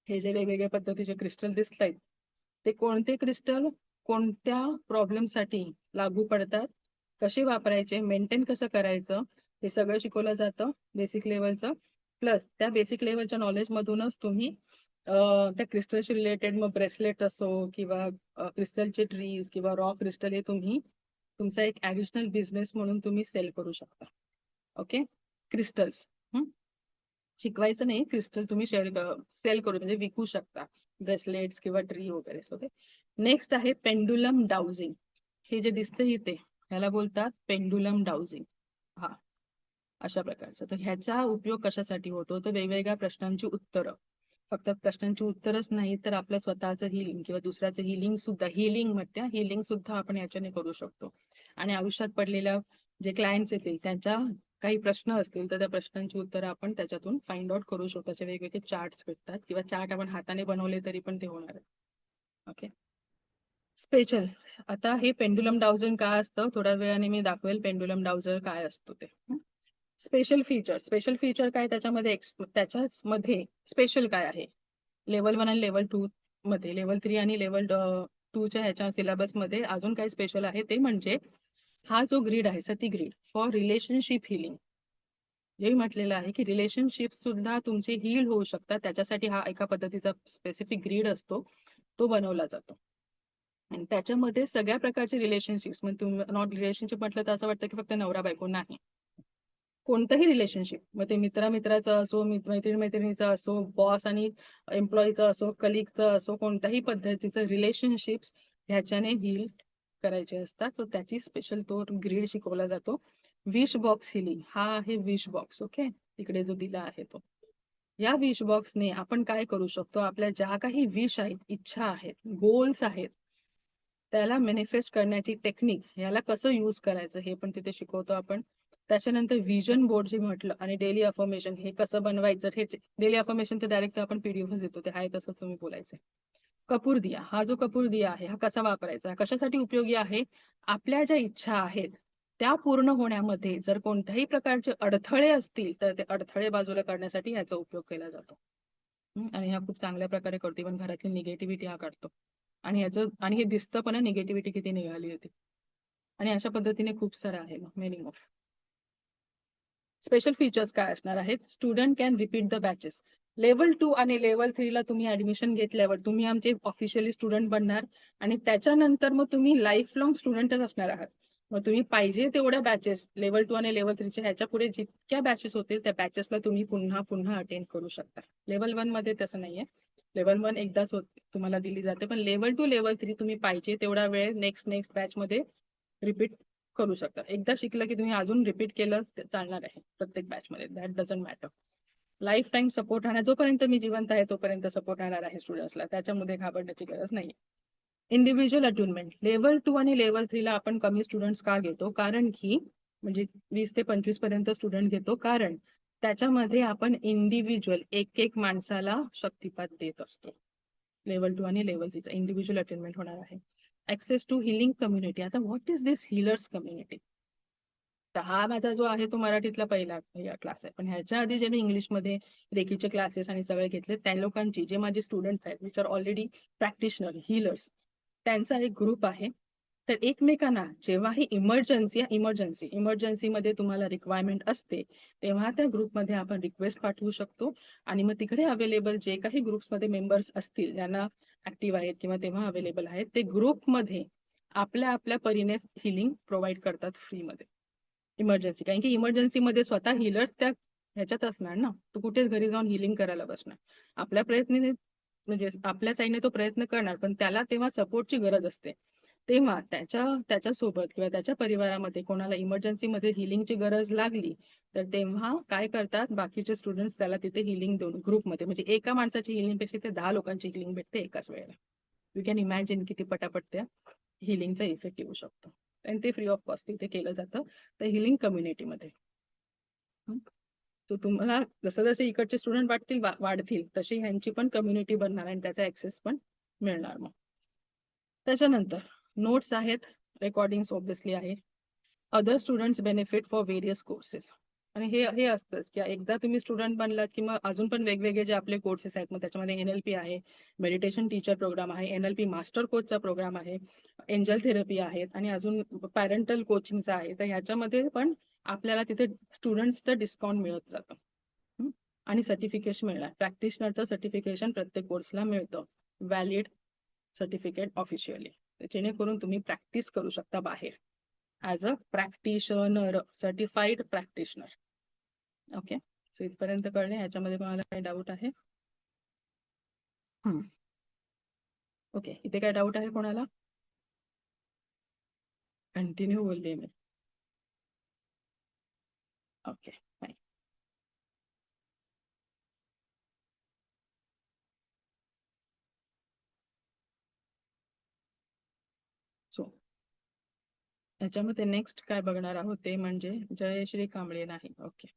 हे जे वेगवेगळ्या पद्धतीचे क्रिस्टल दिसत आहेत, ते कोणते क्रिस्टल कोणत्या प्रॉब्लेमसाठी लागू पडतात, कसे वापरायचे, मेंटेन कसं करायचं, हे सगळं शिकवलं जातं बेसिक लेवलचं. प्लस त्या बेसिक लेवलच्या नॉलेज मधूनच तुम्ही त्या क्रिस्टलशी रिलेटेड, मग ब्रेसलेट असो किंवा क्रिस्टलचे ट्रीज किंवा रॉ क्रिस्टल, हे तुम्ही तुमचा एक ऍडिशनल बिझनेस म्हणून तुम्ही सेल करू शकता. ओके, क्रिस्टल्स शिकवायचं नाही, क्रिस्टल तुम्ही सेल करू, म्हणजे विकू शकता, ब्रेसलेट्स किंवा ट्री वगैरे. ओके, नेक्स्ट आहे पेंडुलम डाउजिंग. हे जे दिसतं इथे, ह्याला बोलतात पेंडुलम डाउजिंग. हा, अशा प्रकारचं. तर ह्याचा उपयोग कशासाठी होतो, तर वेगवेगळ्या प्रश्नांची उत्तरं, फक्त प्रश्नांची उत्तरच नाही तर आपलं स्वतःचं हिलिंग किंवा दुसऱ्याचं हिलिंग सुद्धा आपण याच्याने करू शकतो. आणि आयुष्यात पडलेल्या जे क्लायंट्स येतील, त्यांच्या काही प्रश्न असतील तर त्या प्रश्नांची उत्तरं आपण त्याच्यातून फाइंड आउट करू शकतो. त्याचे वेगवेगळे चार्ट्स भेटतात, किंवा चार्ट आपण हाताने बनवले तरी पण ते होणार आहे. ओके, स्पेशल, आता हे पेंडुलम डाउजर काय असतं, थोड्या वेळाने मी दाखवेल पेंडुलम डाउजर काय असतो ते. स्पेशल फीचर काय त्याच्यामध्ये, त्याच्यामध्ये स्पेशल काय आहे, लेवल 1 आणि लेवल 2 मध्ये, लेवल 3 आणि लेवल 2 च्या ह्याच्या सिलेबस मध्ये अजून काय स्पेशल आहे, ते म्हणजे हा जो ग्रीड आहे सती ग्रीड फॉर रिलेशनशिप हिलिंग, जे म्हटलेलं आहे की रिलेशनशिप सुद्धा तुमचे हील होऊ शकतात, त्याच्यासाठी हा एका पद्धतीचा स्पेसिफिक ग्रीड असतो, तो बनवला जातो. आणि त्याच्यामध्ये सगळ्या प्रकारचे रिलेशनशिप्स, म्हणजे तुम्ही नॉट रिलेशनशिप म्हटलं तर असं वाटतं की फक्त नवरा बायको, नाही. कोणतंही रिलेशनशिप, मग ते मित्राचं असो, मैत्रिणीचं असो, बॉस आणि एम्प्लॉईचं असो, कलिगचं असो, कोणत्याही पद्धतीचं रिलेशनशिप्स ह्याच्याने हील करायचे असतात. तर त्याची स्पेशल तो ग्रीड शिकवला जातो. विश बॉक्स हिलिंग हा आहे विश बॉक्स. ओके, तिकडे जो दिला आहे तो. या विश बॉक्सने आपण काय करू शकतो, आपल्या ज्या काही विश आहेत, इच्छा आहेत, गोल्स आहेत, त्याला मॅनिफेस्ट करण्याची टेक्निक, याला कसं यूज करायचं हे पण तिथे शिकवतो आपण. त्याच्यानंतर विजन बोर्ड जे म्हटलं आणि डेली अफर्मेशन हे कसं बनवायचं, हे डेली अफर्मेशन तर डायरेक्ट आपण पीडीएफच देतो, ते आहे तसं तुम्ही बोलायचं. कपूर दिया, हा जो कपूर दिया आहे हा कसा वापरायचा, कशासाठी उपयोगी आहे, आपल्या ज्या इच्छा आहेत त्या पूर्ण होण्यामध्ये जर कोणत्याही प्रकारचे अडथळे असतील तर ते अडथळे बाजूला करण्यासाठी याचा उपयोग केला जातो. आणि हा खूप चांगल्या प्रकारे करतो, पण घरातली निगेटिव्हिटी हा काढतो. आणि हे दिसतं पण निगेटिव्हिटी किती निघाली होती. आणि अशा पद्धतीने खूप सारं आहे मग मेनी मोर. स्पेशल फीचर्स काय असणार आहेत, student can repeat the batches. Level 2 आणि लेवल 3 ला तुम्ही ऍडमिशन घेतल्यावर तुम्ही आमचे ऑफिशियली स्टुडंट बनणार आणि त्याच्यानंतर मग तुम्ही लाईफ लॉंग स्टुडंटच असणार आहात. मग तुम्ही पाहिजे तेवढ्या बॅचेस लेवल 2 आणि लेवल 3 च्या ह्याच्या पुढे जितक्या बॅचेस होतील त्या बॅचेसला तुम्ही पुन्हा पुन्हा अटेंड करू शकता. लेवल 1 मध्ये तसं नाहीये. लेवल 1 एकदाच तुम्हाला दिली जाते, पण लेवल 2 लेवल 3 तुम्ही पाहिजे तेवढा वेळ नेक्स्ट बॅच मध्ये रिपीट करू शकता. एकदा शिकलं की तुम्ही अजून रिपीट केलं चालणार आहे प्रत्येक बॅच मध्ये, that doesn't matter. Life time support राहणार, जोपर्यंत मी जिवंत आहे तोपर्यंत सपोर्ट राहणार आहे स्टुडंट्सला, त्याच्यामध्ये घाबरण्याची गरज नाही. इंडिव्हिज्युअल अट्युनमेंट लेवल 2 आणि लेवल 3 ला आपण कमी स्टुडंट्स का घेतो, कारण की म्हणजे 20 ते 25 पर्यंत स्टुडंट घेतो, कारण त्याच्यामध्ये आपण इंडिव्हिज्युअल एक एक माणसाला शक्तिपात देत असतो. लेवल 2 आणि लेवल 3 चा इंडिव्हिज्युअल अटेनमेंट होणार आहे. Access to healing community. आता what is this healers community, तर हा माझा जो आहे तो मराठीतला पहिला क्लास आहे, पण ह्याच्या आधी जे मी इंग्लिशमध्ये रेकीचे क्लासेस आणि सगळे घेतले त्या लोकांची, जे माझे स्टुडंट्स आहेत विच आर ऑलरेडी प्रॅक्टिशनर हिलर्स, त्यांचा एक ग्रुप आहे. तर एकमेकांना जेव्हाही इमर्जन्सीमध्ये तुम्हाला रिक्वायरमेंट असते तेव्हा त्या ग्रुपमध्ये आपण रिक्वेस्ट पाठवू शकतो आणि मग तिकडे अवेलेबल जे काही ग्रुप्समध्ये मेंबर्स असतील ज्यांना ऍक्टिव्ह आहेत किंवा तेव्हा अवेलेबल आहेत ते ग्रुपमध्ये आपल्या आपल्या परीने हिलिंग प्रोव्हाइड करतात फ्रीमध्ये. इमर्जन्सी, कारण की इमर्जन्सीमध्ये स्वतः हिलर्स त्या ह्याच्यात असणार ना, तो कुठेच घरी जाऊन हिलिंग करायला बसणार. आपल्या प्रयत्नाने म्हणजे आपल्या साईडने तो प्रयत्न करणार, पण त्याला तेव्हा सपोर्टची गरज असते. तेव्हा त्याच्यासोबत किंवा त्याच्या परिवारामध्ये कोणाला इमर्जन्सीमध्ये हिलिंगची गरज लागली तर तेव्हा काय करतात बाकीचे स्टुडंट्स, त्याला तिथे हिलिंग देऊन ग्रुपमध्ये, म्हणजे एका माणसाची हिलिंग पेक्षा ते 10 लोकांची हिलिंग भेटते एकाच वेळेला. यू कॅन इमॅजिन किती पटापट त्या हिलिंगचा इफेक्ट येऊ शकतो. आणि ते फ्री ऑफ कॉस्ट तिथे केलं जातं त्या हिलिंग कम्युनिटीमध्ये. तो तुम्हाला जसं जसे इकडचे स्टुडंट वाढतील तशी ह्यांची पण कम्युनिटी बनणार आणि त्याचा ऍक्सेस पण मिळणार. मग त्याच्यानंतर नोट्स आहेत, रेकॉर्डिंग्स ऑब्विसली आहे. Other students benefit for various courses. आणि हे असतंच की एकदा तुम्ही स्टुडंट बनलात की मग अजून पण वेगवेगळे जे आपले कोर्सेस आहेत, मग त्याच्यामध्ये NLP आहे, मेडिटेशन टीचर प्रोग्राम आहे, NLP मास्टर कोचचा प्रोग्राम आहे, एंजल थेरपी आहेत आणि अजून पॅरेंटल कोचिंगचा आहे. तर ह्याच्यामध्ये पण आपल्याला तिथे स्टुडंट्सचं डिस्काउंट मिळत जातं. आणि सर्टिफिकेशन मिळणार, प्रॅक्टिशनरचं सर्टिफिकेशन प्रत्येक कोर्सला मिळतं, व्हॅलिड सर्टिफिकेट ऑफिशियली, जेणेकरून तुम्ही प्रॅक्टिस करू शकता बाहेर as a practitioner, certified practitioner. Okay, so इथपर्यंत कळले. ह्याच्यामध्ये कोणाला काही डाऊट आहे? ओके, इथे काय डाऊट आहे कोणाला? कंटिन्यू बोलले मी. Okay, fine. सो ह्याच्यामध्ये नेक्स्ट काय बघणार आहोत ते म्हणजे जयश्री कांबळे नाही. Okay,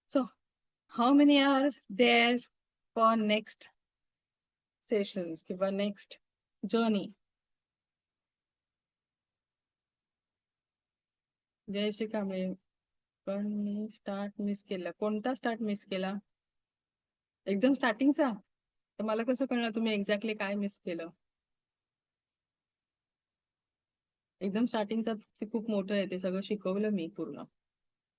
so how many are there for next sessions किंवा नेक्स्ट जर्नी? जयश्री कांबळे, पण मी स्टार्ट मिस केला. कोणता स्टार्ट मिस केला? एकदम स्टार्टिंगचा? तर मला कसं कळणार तुम्ही एक्झॅक्टली काय मिस केलं? एकदम स्टार्टिंगचा ते खूप मोठं आहे, ते सगळं शिकवलं मी पूर्ण.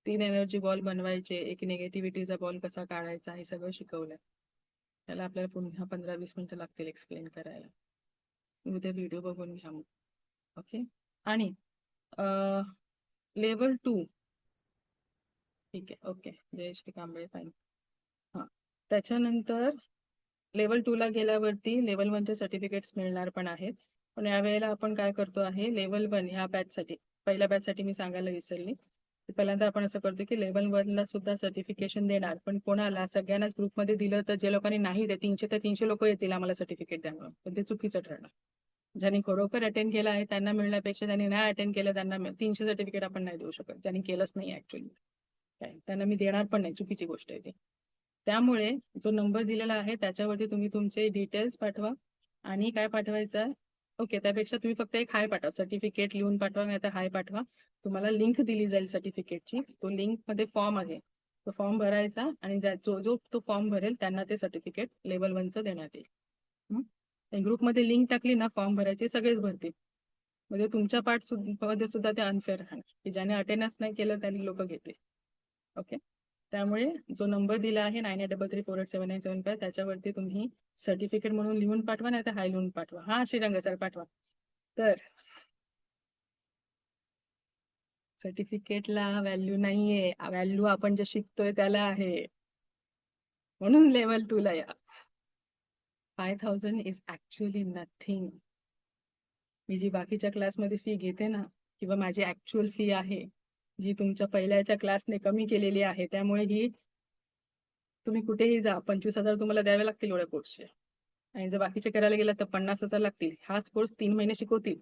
3 एनर्जी बॉल बनवायचे, एक निगेटिव्हिटीचा बॉल कसा काढायचा हे सगळं शिकवलंय. त्याला आपल्याला पुन्हा 15-20 मिनिटं लागतील एक्सप्लेन करायला. उद्या व्हिडिओ बघून घ्या मग. ओके. आणि लेवल 2. ठीक आहे, ओके. जयश्री कांबळे, फाईन. हां, त्याच्यानंतर लेवल 2 ला गेल्यावरती लेवल 1 चे सर्टिफिकेट्स मिळणार पण आहेत. पण यावेळेला आपण काय करतो आहे, लेवल 1 ह्या बॅचसाठी, पहिल्या बॅचसाठी मी सांगायला विसरली. पहिल्यांदा आपण असं करतो की लेवल 1 ला सुद्धा सर्टिफिकेशन देणार, पण कोणाला, सगळ्यांनाच ग्रुपमध्ये दिलं तर जे लोकांनी नाही, ते 300 ते 300 लोक येतील आम्हाला सर्टिफिकेट द्या म्हणून, पण ते चुकीचं ठरणार. ज्यांनी खरोखर अटेंड केलं आहे त्यांना मिळण्यापेक्षा ज्यांनी नाही अटेंड केलं त्यांना 300 सर्टिफिकेट आपण नाही देऊ शकत, ज्यांनी केलंच नाही ऍक्च्युअली. काय त्यांना मी देणार पण नाही, चुकीची गोष्ट आहे ती. त्यामुळे जो नंबर दिलेला आहे त्याच्यावरती तुम्ही तुमचे डिटेल्स पाठवा. आणि काय पाठवायचं आहे, ओके, त्यापेक्षा तुम्ही फक्त एक हाय पाठवा, सर्टिफिकेट लिहून पाठवा, नाही तर हाय पाठवा. तुम्हाला लिंक दिली जाईल सर्टिफिकेटची, तो लिंक मध्ये फॉर्म आहे, तो फॉर्म भरायचा आणि जो जो तो फॉर्म भरेल त्यांना ते सर्टिफिकेट लेवल 1 चं देण्यात येईल. ग्रुपमध्ये लिंक टाकली ना फॉर्म भरायची, सगळेच भरतील. म्हणजे तुमच्या पार्ट मध्ये सुद्धा ते अनफेअर राहणार की ज्याने अटेंडन्स नाही केलं त्यांनी लोक घेतले. ओके. त्यामुळे जो नंबर दिला आहे 9833487975, त्याच्यावरती तुम्ही सर्टिफिकेट म्हणून लिहून पाठवा, नाही तर हाय लिहून पाठवा. हा, श्रीरंग सर पाठवा. तर सर्टिफिकेटला व्हॅल्यू नाहीये, व्हॅल्यू आपण जे शिकतोय त्याला आहे. म्हणून लेवल 2 ला या. 5000 इज ऍक्च्युअली नथिंग. मी जी बाकीच्या क्लासमध्ये फी घेते ना, किंवा माझी ऍक्च्युअल फी आहे, जी तुमच्या पहिल्याच्या क्लासने कमी केलेली आहे, त्यामुळे ही तुम्ही कुठेही जा 25,000 तुम्हाला द्यावे लागतील एवढ्या कोर्सचे. आणि जर बाकीचे करायला गेलं तर 50,000 लागतील. हाच कोर्स 3 महिने शिकवतील,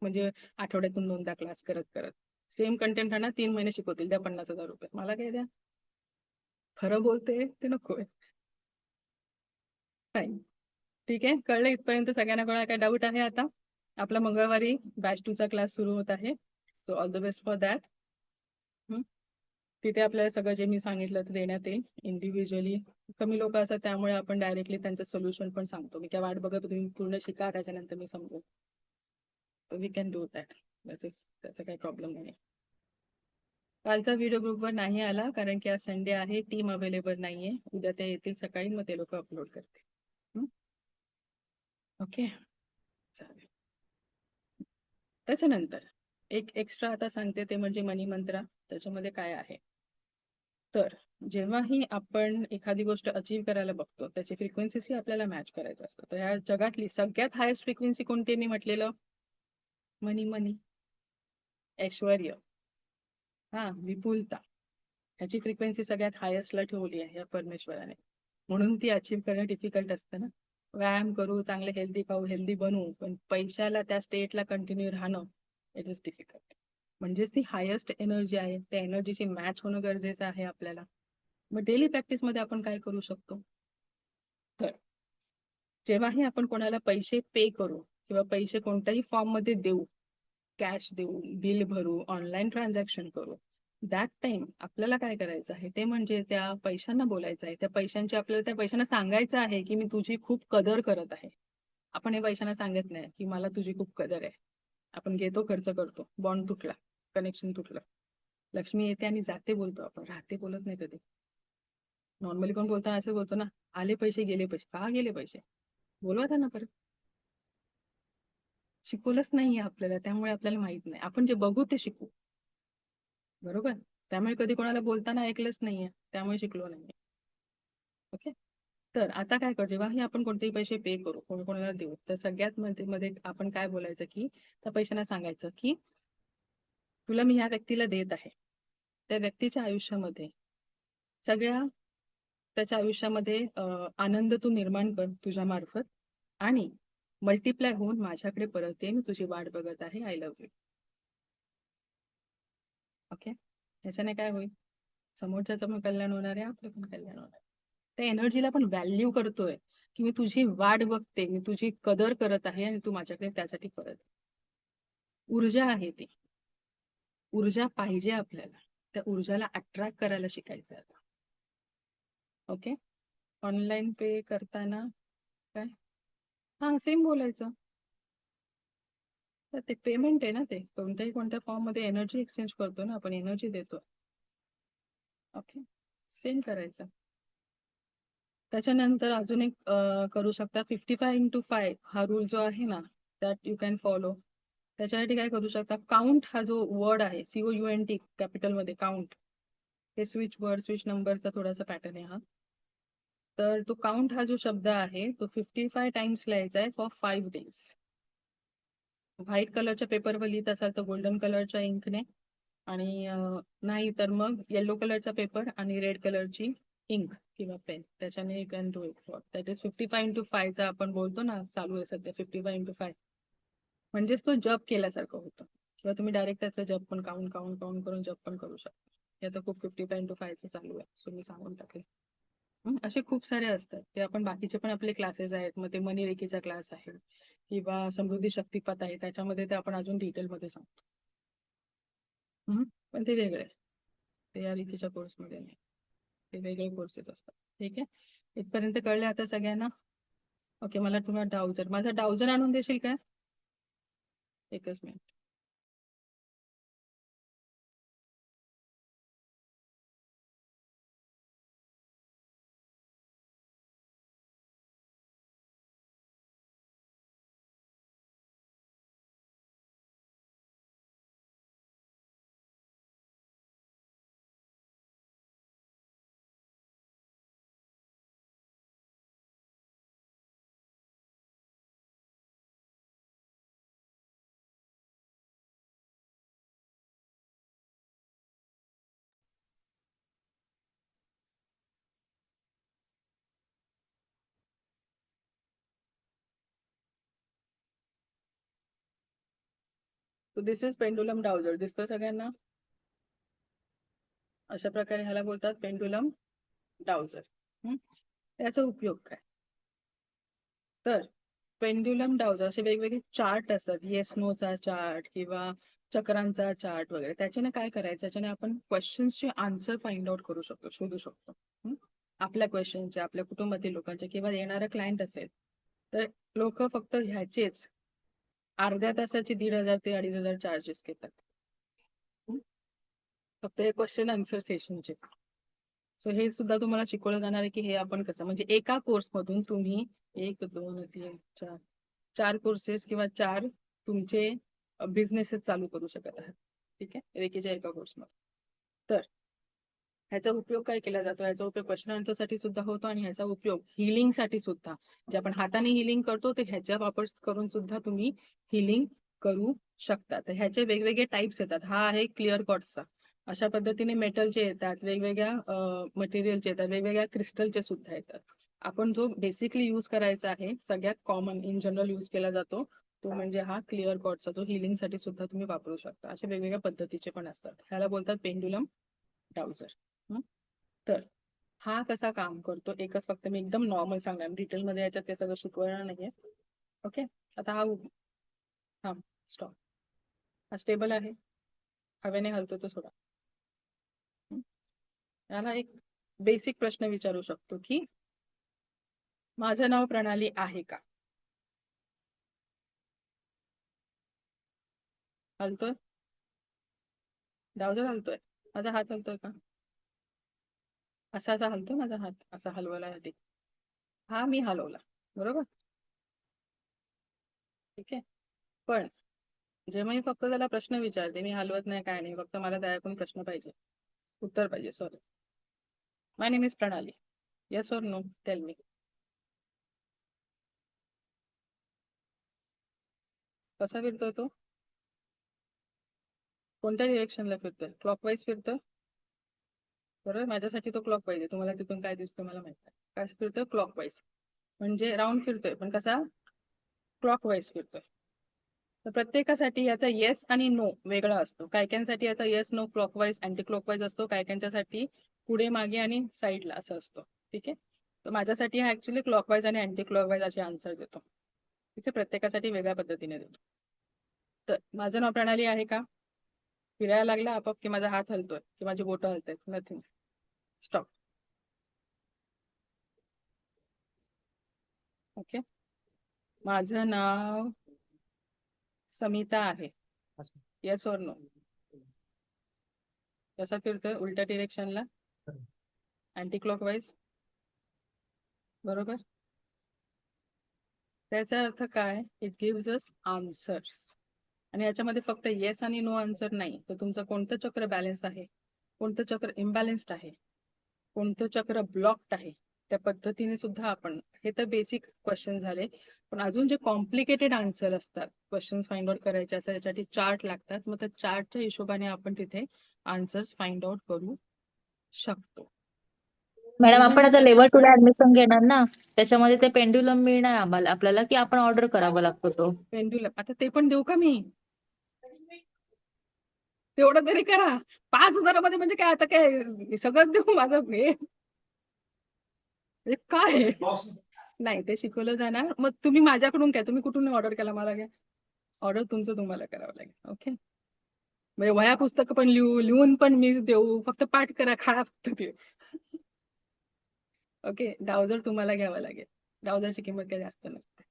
म्हणजे आठवड्यातून 2दा क्लास करत करत सेम कंटेंट राहणार, 3 महिने शिकवतील, द्या 50,000 रुपये. मला काय द्या, खरं बोलते ते नकोय. फाईन, ठीक आहे. कळलं इथपर्यंत सगळ्यांना? कोणाला काय डाऊट आहे? आता आपला मंगळवारी बॅच 2 चा क्लास सुरू होत आहे, so all the best for that. तिथे आपल्याला सगळं जे मी सांगितलं ते देण्यात येईल इंडिव्हिज्युअली. कमी लोक असतात त्यामुळे आपण डायरेक्टली त्यांचं सोल्युशन पण सांगतो. मी काय वाट बघत तुम्ही पूर्ण शिका त्याच्यानंतर मी समजू, वी कॅन डू दॅट. त्याचा काही प्रॉब्लेम नाही. कालचा व्हिडिओ ग्रुपवर नाही आला कारण की आज संडे आहे, टीम अवेलेबल नाहीये. उद्या ते येतील सकाळी, मग ते लोक अपलोड करतील. ओके, चालेल. त्याच्यानंतर एक एक्स्ट्रा आता सांगते, ते म्हणजे मनी मंत्रा. त्याच्यामध्ये काय आहे, तर जेव्हाही आपण एखादी गोष्ट अचीव करायला बघतो त्याची फ्रिक्वेन्सी आपल्याला मॅच करायचं असतं. तर या जगातली सगळ्यात हायेस्ट फ्रिक्वेन्सी कोणती मी म्हटलेलं? मनी. मनी, ऐश्वर्य, हा, विपुलता. ह्याची फ्रिक्वेन्सी सगळ्यात हायेस्टला ठेवली आहे या परमेश्वराने. म्हणून ती अचीव करणं डिफिकल्ट असतं ना. व्यायाम करू, चांगले हेल्दी खाऊ, हेल्दी बनवू, पण पैशाला त्या स्टेटला कंटिन्यू राहणं, इट इज डिफिकल्ट. म्हणजेच ती हायेस्ट एनर्जी आहे, त्या एनर्जीशी मॅच होणं गरजेचं आहे आपल्याला. मग डेली प्रॅक्टिसमध्ये आपण काय करू शकतो, तर जेव्हाही आपण कोणाला पैसे पे करू किंवा पैसे कोणत्याही फॉर्म मध्ये देऊ, कॅश देऊ, बिल भरू, ऑनलाईन ट्रान्झॅक्शन करू, दॅट टाइम आपल्याला काय करायचं आहे, ते म्हणजे त्या पैशांना बोलायचं आहे. त्या पैशांची आपल्याला त्या पैशांना सांगायचं आहे की मी तुझी खूप कदर करत आहे. आपण हे पैशांना सांगत नाही की मला तुझी खूप कदर आहे. आपण घेतो, खर्च करतो, बॉन्ड तुटला, कनेक्शन तुटलं. लक्ष्मी येते आणि जाते बोलतो आपण, राहते बोलत नाही कधी. नॉर्मली कोण बोलता असं बोलतो ना, आले पैसे गेले पैसे. का गेले पैसे? बोलवा त्यांना परत. शिकवलंच नाहीये आपल्याला, त्यामुळे आपल्याला माहित नाही. आपण जे बघू ते शिकू, बरोबर? त्यामुळे कधी कोणाला बोलताना ऐकलंच नाहीये, त्यामुळे शिकलो नाहीये. ओके. तर आता काय कर, जेव्हाही आपण कोणतेही पैसे पे करू, कोणाला देऊ, तर सगळ्यात मध्ये मध्ये आपण काय बोलायचं की त्या पैशांना सांगायचं की तुला मी ह्या व्यक्तीला देत आहे, त्या व्यक्तीच्या आयुष्यामध्ये सगळ्या त्याच्या आयुष्यामध्ये आनंद तू निर्माण कर तुझ्या मार्फत, आणि मल्टिप्लाय होऊन माझ्याकडे परत ये, मी तुझी वाट बघत आहे, आय लव्ह यू. ओके. त्याच्याने काय होईल, समोरच्याचं पण कल्याण होणार आहे, आपलं पण कल्याण होणार आहे. त्या एनर्जीला पण व्हॅल्यू करतोय की मी तुझी वाट बघते, मी तुझी कदर करत आहे आणि तू माझ्याकडे त्यासाठी परत ये. ऊर्जा आहे ती. ऊर्जा पाहिजे आपल्याला, त्या ऊर्जाला अट्रॅक्ट करायला शिकायचं आता. ओके. ऑनलाईन पे करताना काय हा सेम बोलायचं. तर ते पेमेंट आहे ना, ते कोणत्या फॉर्म मध्ये एनर्जी एक्सचेंज करतो ना आपण, एनर्जी देतो. ओके, सेम करायचं. त्याच्यानंतर अजून एक करू शकता 55x5 हा रूल जो आहे ना, दॅट यू कॅन फॉलो. त्याच्यासाठी काय करू शकता, काउंट हा जो वर्ड आहे COUNT कॅपिटल मध्ये काउंट, हे स्विच नंबरचा थोडासा पॅटर्न आहे हा. तर तो काउंट हा जो शब्द आहे तो 55 टाइम्स लिहायचा आहे फॉर 5 days. व्हाईट कलरच्या पेपरवर लिहित असाल तर गोल्डन कलरच्या इंकने, आणि नाही तर मग येलो कलरचा पेपर आणि रेड कलरची इंक किंवा पेन, त्याच्याने you can do it. For that is 55x5 चा आपण बोलतो ना, चालू आहे सध्या 55x5, म्हणजेच तो जप केल्यासारखं होतं. किंवा तुम्ही डायरेक्ट त्याचा जप पण काउंट काउंट काउंट करून जप पण करू शकता. हे आता खूप 55x5 चं चालू आहे, सो मी सांगून टाकले. असे खूप सारे असतात ते, आपण बाकीचे पण आपले क्लासेस आहेत, मग ते मनी रेकीचा क्लास आहे किंवा समृद्धी शक्तिपथ आहे, त्याच्यामध्ये ते आपण अजून डिटेलमध्ये सांगतो. पण ते वेगळे, ते या रेकीच्या कोर्समध्ये नाही, ते वेगळे कोर्सेस असतात. ठीक आहे, इथपर्यंत कळले आता सगळ्यांना? ओके, मला तुम्हाला डाउजर, माझा डाउजर आणून देशील काय? एकच minute. So this is pendulum dowser, दिसतो सगळ्यांना? अशा प्रकारे ह्याला बोलतात पेंडुलम डाउजर. त्याचा उपयोग काय? तर पेंड्युलम डाउजर असे वेगवेगळे चार्ट असतात, येस नो चा चार्ट किंवा चक्रांचा चार्ट वगैरे. त्याच्याने काय करायचं, त्याच्याने आपण क्वेश्चन्सचे आन्सर फाइंड आउट करू शकतो, शोधू शकतो. आपल्या क्वेश्चनचे, आपल्या कुटुंबातील लोकांचे किंवा येणारा क्लायंट असेल तर लोक फक्त ह्याचेच अर्ध्या तासाचे 1,500 ते 2,500 चार्जेस घेतात, फक्त हे क्वेश्चन आन्सर सेशनचे. सो हे सुद्धा तुम्हाला शिकवलं जाणार आहे की हे आपण कसं, म्हणजे एका कोर्स मधून तुम्ही 1 2 3 4 4 कोर्सेस किंवा 4 तुमचे बिझनेसेस चालू करू शकत आहात. ठीक आहे, रेकीच्या एका कोर्समध्ये. तर ह्याचा उपयोग काय केला जातो, ह्याचा उपयोग क्वेश्चन आन्सर साठी सुद्धा होतो, आणि ह्याचा उपयोग हिलिंग साठी सुद्धा, जे आपण हाताने हिलिंग करतो ते ह्याच्या वापर करून सुद्धा तुम्ही हिलिंग करू शकता. तर ह्याचे वेगवेगळे टाइप्स येतात. हा आहे क्लिअर कॉर्ड्सचा. अशा पद्धतीने मेटलचे येतात, वेगवेगळ्या मटेरियलचे येतात, वेगवेगळ्या क्रिस्टलचे सुद्धा येतात. आपण जो बेसिकली यूज करायचा आहे, सगळ्यात कॉमन इन जनरल यूज केला जातो, तो म्हणजे हा क्लिअर कॉर्डचा, जो हिलिंग साठी सुद्धा तुम्ही वापरू शकता. अशा वेगवेगळ्या पद्धतीचे पण असतात, ह्याला बोलतात पेंडुलम डाउजर. तर हा कसा काम करतो, एकच फक्त मी एकदम नॉर्मल सांगणार, डिटेलमध्ये याच्यात ते सगळं शिकवणार नाहीये. ओके, आता हा स्टॉप, हा स्टेबल आहे, हवेने हलतो तो सोडा. याला एक बेसिक प्रश्न विचारू शकतो की माझं नाव प्रणाली आहे का? हलतोय? डाउजर हलतोय? माझा हात हलतोय का? असा असा हलतोय माझा हात, असा हलवायला आधी हा मी हलवला, बरोबर? ठीक आहे, पण जेव्हा मी फक्त त्याला प्रश्न विचारते, मी हलवत नाही काय नाही, फक्त मला त्याच्याकडून प्रश्न पाहिजे, उत्तर पाहिजे. सॉरी, माय नेम इज प्रणाली, येस और नो, टेल मी. कसा फिरतोय तो? कोणत्या डिरेक्शनला फिरतोय? क्लॉकवाईज फिरतोय, बरोबर? माझ्यासाठी तो क्लॉकवाईज आहे, तुम्हाला तिथून काय दिसतोय मला माहित आहे. काय फिरतोय? क्लॉकवाईज, म्हणजे राऊंड फिरतोय, पण कसा? क्लॉकवाईज फिरतोय. तर प्रत्येकासाठी याचा येस आणि नो वेगळा असतो. कायकांसाठी याचा yes no clockwise anti clockwise असतो, कायकांच्यासाठी पुढे मागे आणि साईडला असं असतो. ठीक आहे, तर माझ्यासाठी हा ऍक्च्युली क्लॉकवाईज आणि अँटी क्लॉकवाईज असे आन्सर देतो. ठीक आहे, प्रत्येकासाठी वेगळ्या पद्धतीने देतो. तर माझं नाव प्रणाली आहे का? फिरायला लागला आपोआप की माझा हात हलतोय की माझी बोटं हलतायत? Nothing, stop. ओके. माझं नाव समिता आहे. येस और नो? कसा फिरतोय उलट्या डिरेक्शनला, अँटी क्लॉकवाईज, बरोबर? त्याचा अर्थ काय? It gives us answers. आणि याच्यामध्ये फक्त येस आणि नो आन्सर नाही, तर तुमचं कोणतं चक्र बॅलन्स आहे, कोणतं चक्र इम्बॅलन्स्ड आहे, कोणतं चक्र ब्लॉक्ड आहे, त्या पद्धतीने सुद्धा आपण, हे तर बेसिक क्वेश्चन झाले. पण अजून जे कॉम्प्लिकेटेड आन्सर असतात, क्वेश्चन फाइंड आउट करायचे असतात, त्याच्यासाठी चार्ट लागतात. मग त्या चार्टच्या हिशोबाने आपण तिथे आन्सर्स फाइंड आउट करू शकतो. मॅडम आपण आता लेवल 2 ला त्याच्यानंतर ऍडमिशन घेणार ना, त्याच्यामध्ये ते पेंड्युलम मिळणार आम्हाला आपल्याला की आपण ऑर्डर करावा लागतो तो? पेंड्युलम आता ते पण देऊ का मी? तेवढं तरी करा. 5,000 म्हणजे काय, आता काय सगळं देऊ माझं हे? हे काय आहे? नाही, ते शिकवलं जाणार. मग तुम्ही माझ्याकडून काय, तुम्ही कुठून ऑर्डर केला मला काय? ऑर्डर तुमचं तुम्हाला करावं लागेल. ओके. म्हणजे वह्या पुस्तक पण लिहून पण मीच देऊ, फक्त पाठ करा, खा फक्त ते. ओके. डावजर तुम्हाला घ्यावं लागेल. डावजरची किंमत काही जास्त नसते.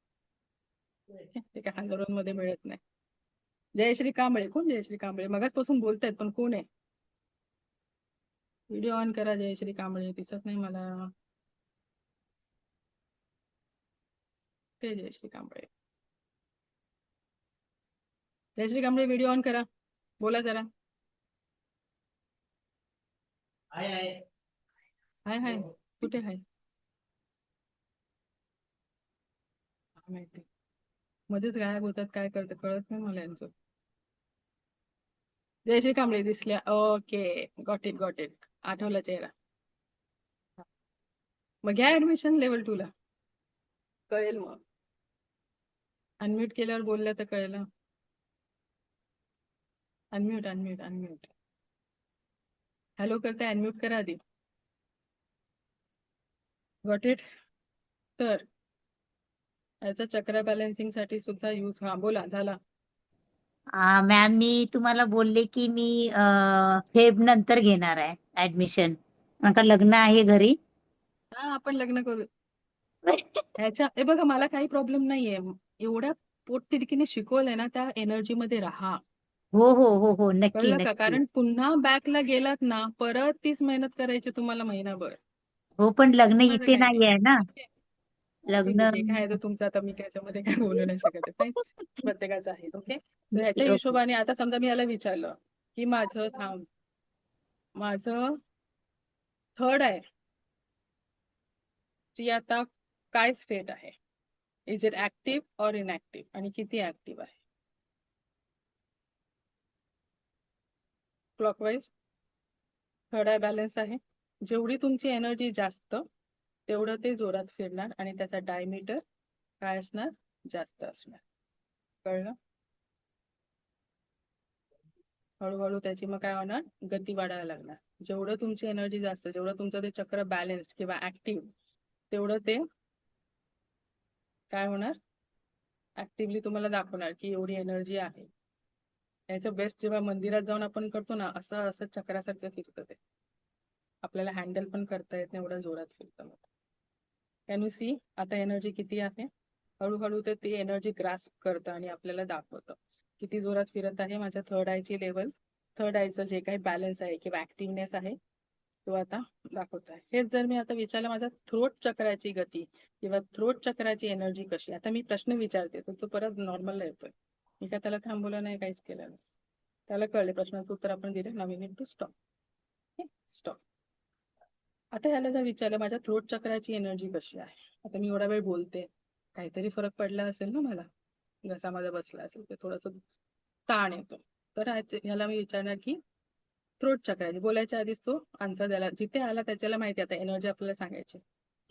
ते काय हजारोंमध्ये मिळत नाही. जयश्री कांबळे. कोण जयश्री कांबळे? मगाचपासून बोलतायत पण कोण आहे? व्हिडिओ ऑन करा. जयश्री कांबळे दिसत नाही मला. ते जयश्री कांबळे. जयश्री कांबळे व्हिडिओ ऑन करा. बोला जरा. हाय हाय. कुठे हाय? माहिती. मध्येच गायब होतात, काय करतात कळत नाही मला यांचं. जयश्री कांबळे दिसल्या. ओके. Got it. आठवला चेहरा. मग घ्या ऍडमिशन लेवल 2 ला. कळेल मग. अनम्यूट केल्यावर बोलल्या तर कळेल. अनम्यूट. हॅलो करताय, अनम्यूट करा आधी. Got it. तर याचा चक्र बॅलन्सिंग साठी सुद्धा यूज. हा बोला. झाला. मॅम मी तुम्हाला बोलले की मी फेब नंतर घेणार आहे ऍडमिशन, का लग्न आहे घरी. हा, आपण लग्न करू. ह्याच्या हे बघा, मला काही प्रॉब्लेम नाहीये. एवढ्या पोटतिडकीने शिकवलंय ना, त्या एनर्जी मध्ये राहा. हो नक्की कळलं का? नक्की. कारण पुन्हा बॅकला गेलात ना, परत तीच मेहनत करायची तुम्हाला महिनाभर. हो पण लग्न माझं इथे काही नाही. नाही आहे ना. ठीक आहे. लग्न. जे काय आहे ते तुमचं, आता मी त्याच्यामध्ये काय बोलू नाही शकत आहे. प्रत्येकाचं आहे. ओके. सो ह्याच्या ओके. हिशोबाने आता समजा मी याला विचारलं की माझं थर्ड आहे, ची आता काय स्टेट आहे? इज इट ऍक्टिव्ह और इनऍक्टिव्ह, आणि किती ऍक्टिव्ह आहे? क्लॉकवाईज. थर्ड आय बॅलन्स आहे. जेवढी तुमची एनर्जी जास्त, तेवढं ते जोरात फिरणार आणि त्याचा डायमीटर काय असणार? जास्त असणार. कळलं? हळूहळू त्याची मग काय होणार? गती वाढायला लागणार. जेवढं तुमची एनर्जी जास्त, जेवढं तुमचं ते चक्र बॅलन्स्ड किंवा ऍक्टिव्ह, तेवढं ते काय होणार? ऍक्टिव्हली तुम्हाला दाखवणार की एवढी एनर्जी आहे. याचं बेस्ट जेव्हा मंदिरात जाऊन आपण करतो ना, असं असं चक्रासारखं फिरतं ते. आपल्याला हँडल पण करता येत नाही, एवढं जोरात फिरतं. कॅन यू सी आता एनर्जी किती आहे? हळूहळू ते ती एनर्जी ग्रास्प करतं आणि आपल्याला दाखवतं किती जोरात फिरत आहे. माझ्या थर्ड आयची लेवल, थर्ड आयचं जे काही बॅलन्स आहे किंवा ऍक्टिव्हनेस आहे, तो आता दाखवत आहे. हेच जर मी आता विचारलं माझ्या थ्रोट चक्राची गती किंवा थ्रोट चक्राची एनर्जी कशी, आता मी प्रश्न विचारते तर तो परत नॉर्मलला येतोय. मी काय त्याला थांबवलं नाही, काहीच केलं नाही. त्याला कळले प्रश्नाचं उत्तर आपण दिले. नाव नीड टू स्टॉप. आता याला जर विचारलं माझ्या थ्रोट चक्राची एनर्जी कशी आहे, आता मी एवढा वेळ बोलते, काहीतरी फरक पडला असेल ना, मला घसा माझा बसला असेल, ते थोडस ताण येतो. तर ह्याला मी विचारणार की थ्रोट चक्राची, बोलायच्या आधीच तो आन्सर द्यायला, जिथे आला त्याच्याला माहिती आता एनर्जी आपल्याला सांगायची.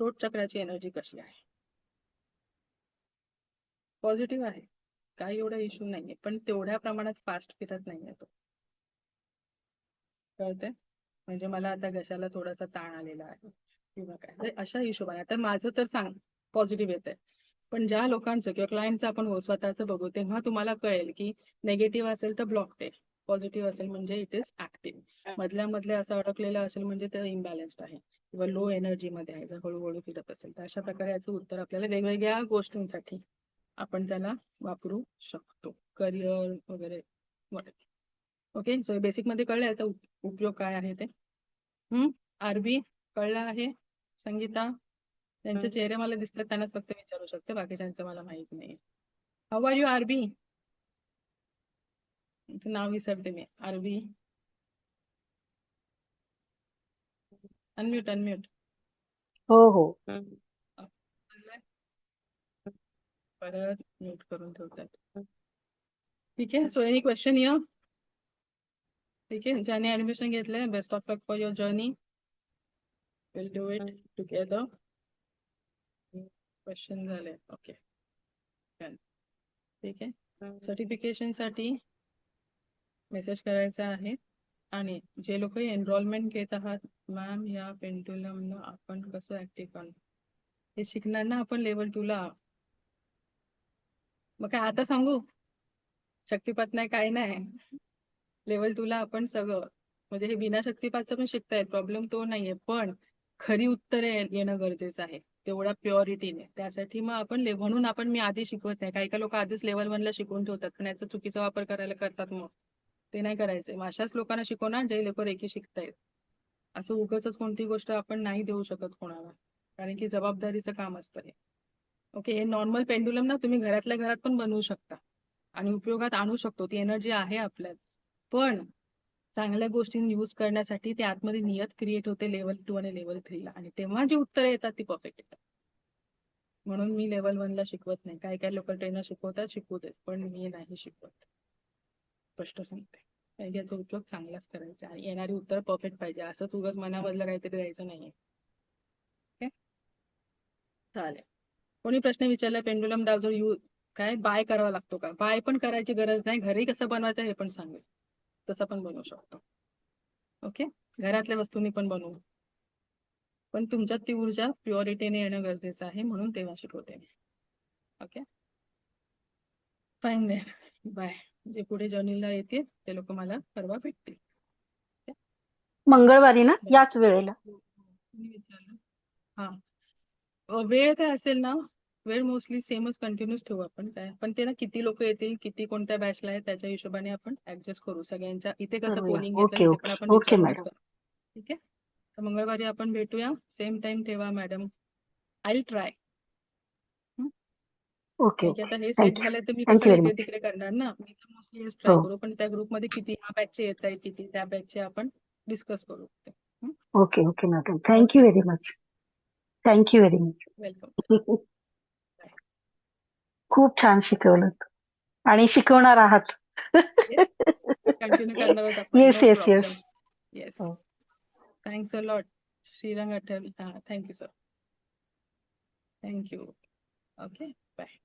थ्रोट चक्राची एनर्जी कशी आहे? पॉझिटिव्ह आहे, काही एवढा इश्यू नाहीये, पण तेवढ्या प्रमाणात फास्ट फिरत नाहीये तो. कळते? म्हणजे मला आता घशाला थोडासा ताण आलेला आहे किंवा काय, अशा हिशोबाने. आता माझं तर सांग पॉझिटिव्ह येत आहे, पण ज्या लोकांचं किंवा क्लायंटचं आपण स्वतःचं बघू, तेव्हा तुम्हाला कळेल की नेगेटिव्ह असेल तर ब्लॉक्ड आहे, पॉझिटिव्ह असेल म्हणजे इट इज ऍक्टिव्ह. मधल्या मधल्या असं अडकलेलं असेल म्हणजे ते इम्बॅलन्स्ड आहे किंवा लो एनर्जी मध्ये आहे, जर हळूहळू फिरत असेल तर. अशा प्रकारे याचं उत्तर आपल्याला वेगवेगळ्या गोष्टींसाठी आपण त्याला वापरू शकतो, करिअर वगैरे. ओके, सो बेसिक मध्ये कळलं याचा उपयोग काय आहे ते. आरबी कळलं आहे? संगीता, त्यांचे चेहरे मला दिसतात, त्यांनाच फक्त विचारू शकते, बाकीच्यांचं मला माहित नाही. How are you RB? नाव विसरते मी. RB, unmute unmute. हो हो. परत म्यूट करून ठेवतात. ठीक आहे, सो एनी क्वेश्चन हिअर? ठीक आहे, ज्याने ऍडमिशन घेतलंय, best of luck for your journey. Will do it together. Question झाले. ओके, ठीक आहे. सर्टिफिकेशन साठी मेसेज करायचा आहे. आणि जे लोक एनरोलमेंट घेत आहात, मॅम या पेंडुलमला आपण कसं ऍक्टिव्ह करणार हे शिकणार ना आपण लेवल 2 ला. मग काय आता सांगू? शक्तिपात नाही, काय नाही. लेवल 2 ला आपण सगळं, म्हणजे हे बिना शक्तिपातचं पण शिकतायत, प्रॉब्लेम तो नाहीये, पण खरी उत्तरे येणं गरजेचं आहे तेवढ्या प्युरिटीने. त्यासाठी मग आपण म्हणून आपण मी आधी शिकवत नाही. काही काही लोक आधीच लेवल 1 ला शिकवून ठेवतात, पण याचा चुकीचा वापर करायला करतात. मग ते नाही करायचंय. मग अशाच लोकांना शिकवणार जे लोक रेकी शिकतायत. असं उगाचच कोणती गोष्ट आपण नाही देऊ शकत कोणाला, कारण की जबाबदारीचं काम असतं हे. ओके, हे नॉर्मल पेंडुलम ना तुम्ही घरातल्या घरात पण बनवू शकता आणि उपयोगात आणू शकतो. ती एनर्जी आहे आपल्यात, पण चांगल्या गोष्टी यूज करण्यासाठी ते आतमध्ये नियत क्रिएट होते लेवल 2 आणि लेवल 3 ला, आणि तेव्हा जी उत्तरं येतात ती परफेक्ट येतात. म्हणून मी लेवल 1 ला शिकवत नाही. काही काही लोक ट्रेनर शिकवतात, शिकवू देत, पण मी नाही शिकवत. स्पष्ट सांगते. याचा उपयोग चांगलाच करायचा आणि येणारी उत्तर परफेक्ट पाहिजे. असंच उगाच मनामधलं काहीतरी द्यायचं नाहीये. ओके, चालेल. कोणी प्रश्न विचारला पेंडुलम डाव जर काय बाय करावा लागतो का? बाय पण करायची गरज नाही. घरी कसं बनवायचं हे पण सांगेल, तसं पण बनवू शकतो. ओके, घरातल्या वस्तूंनी पण बनवू, पण तुमच्यात ती ऊर्जा प्युरिटीने येणं गरजेचं आहे, म्हणून तेव्हा शिकवते मी. Okay, fine then, bye. जे पुढे जर्नीला येतील ते लोक मला परवा भेटतील. मंगळवारी ना, याच वेळेला? विचारलं. हा, वेळ काय असेल ना, वेळ मोस्टली सेमच कंटिन्यूस ठेवू आपण. काय पण ते ना, किती लोक येतील, किती कोणत्या बॅचला आहे त्याच्या हिशोबाने आपण ऍडजस्ट करू. सगळ्यांच्या इथे कसं करूया. पोलिंग घेतलं ओके तिथे पण ओके आपण ओके विचारूनच मॅडम. करू. ठीक आहे, तर मंगळवारी आपण भेटूया. सेम टाइम ठेवा madam. I will try. Okay ठीक आहे, ओके. आता हे सेट थँक्यू. झालंय तर मी कसं थँक्यू व्हेरी इकडे मच. तिकडे करणार ना. मी तर मोस्टली हेच ट्राय हो. करू, पण त्या ग्रुपमध्ये किती ह्या बॅचचे येत आहेत, किती त्या बॅचचे आपण डिस्कस करू. Okay okay madam. Thank you very much. Thank you very much. Welcome. खूप छान शिकवलं आणि शिकवणार आहात. कंटिन्यू करणार आहोत आपण. Yes no yes problem. Yes. Yes, thanks a lot. Shrirang Athavale. Thank you sir. Thank you. Okay, bye.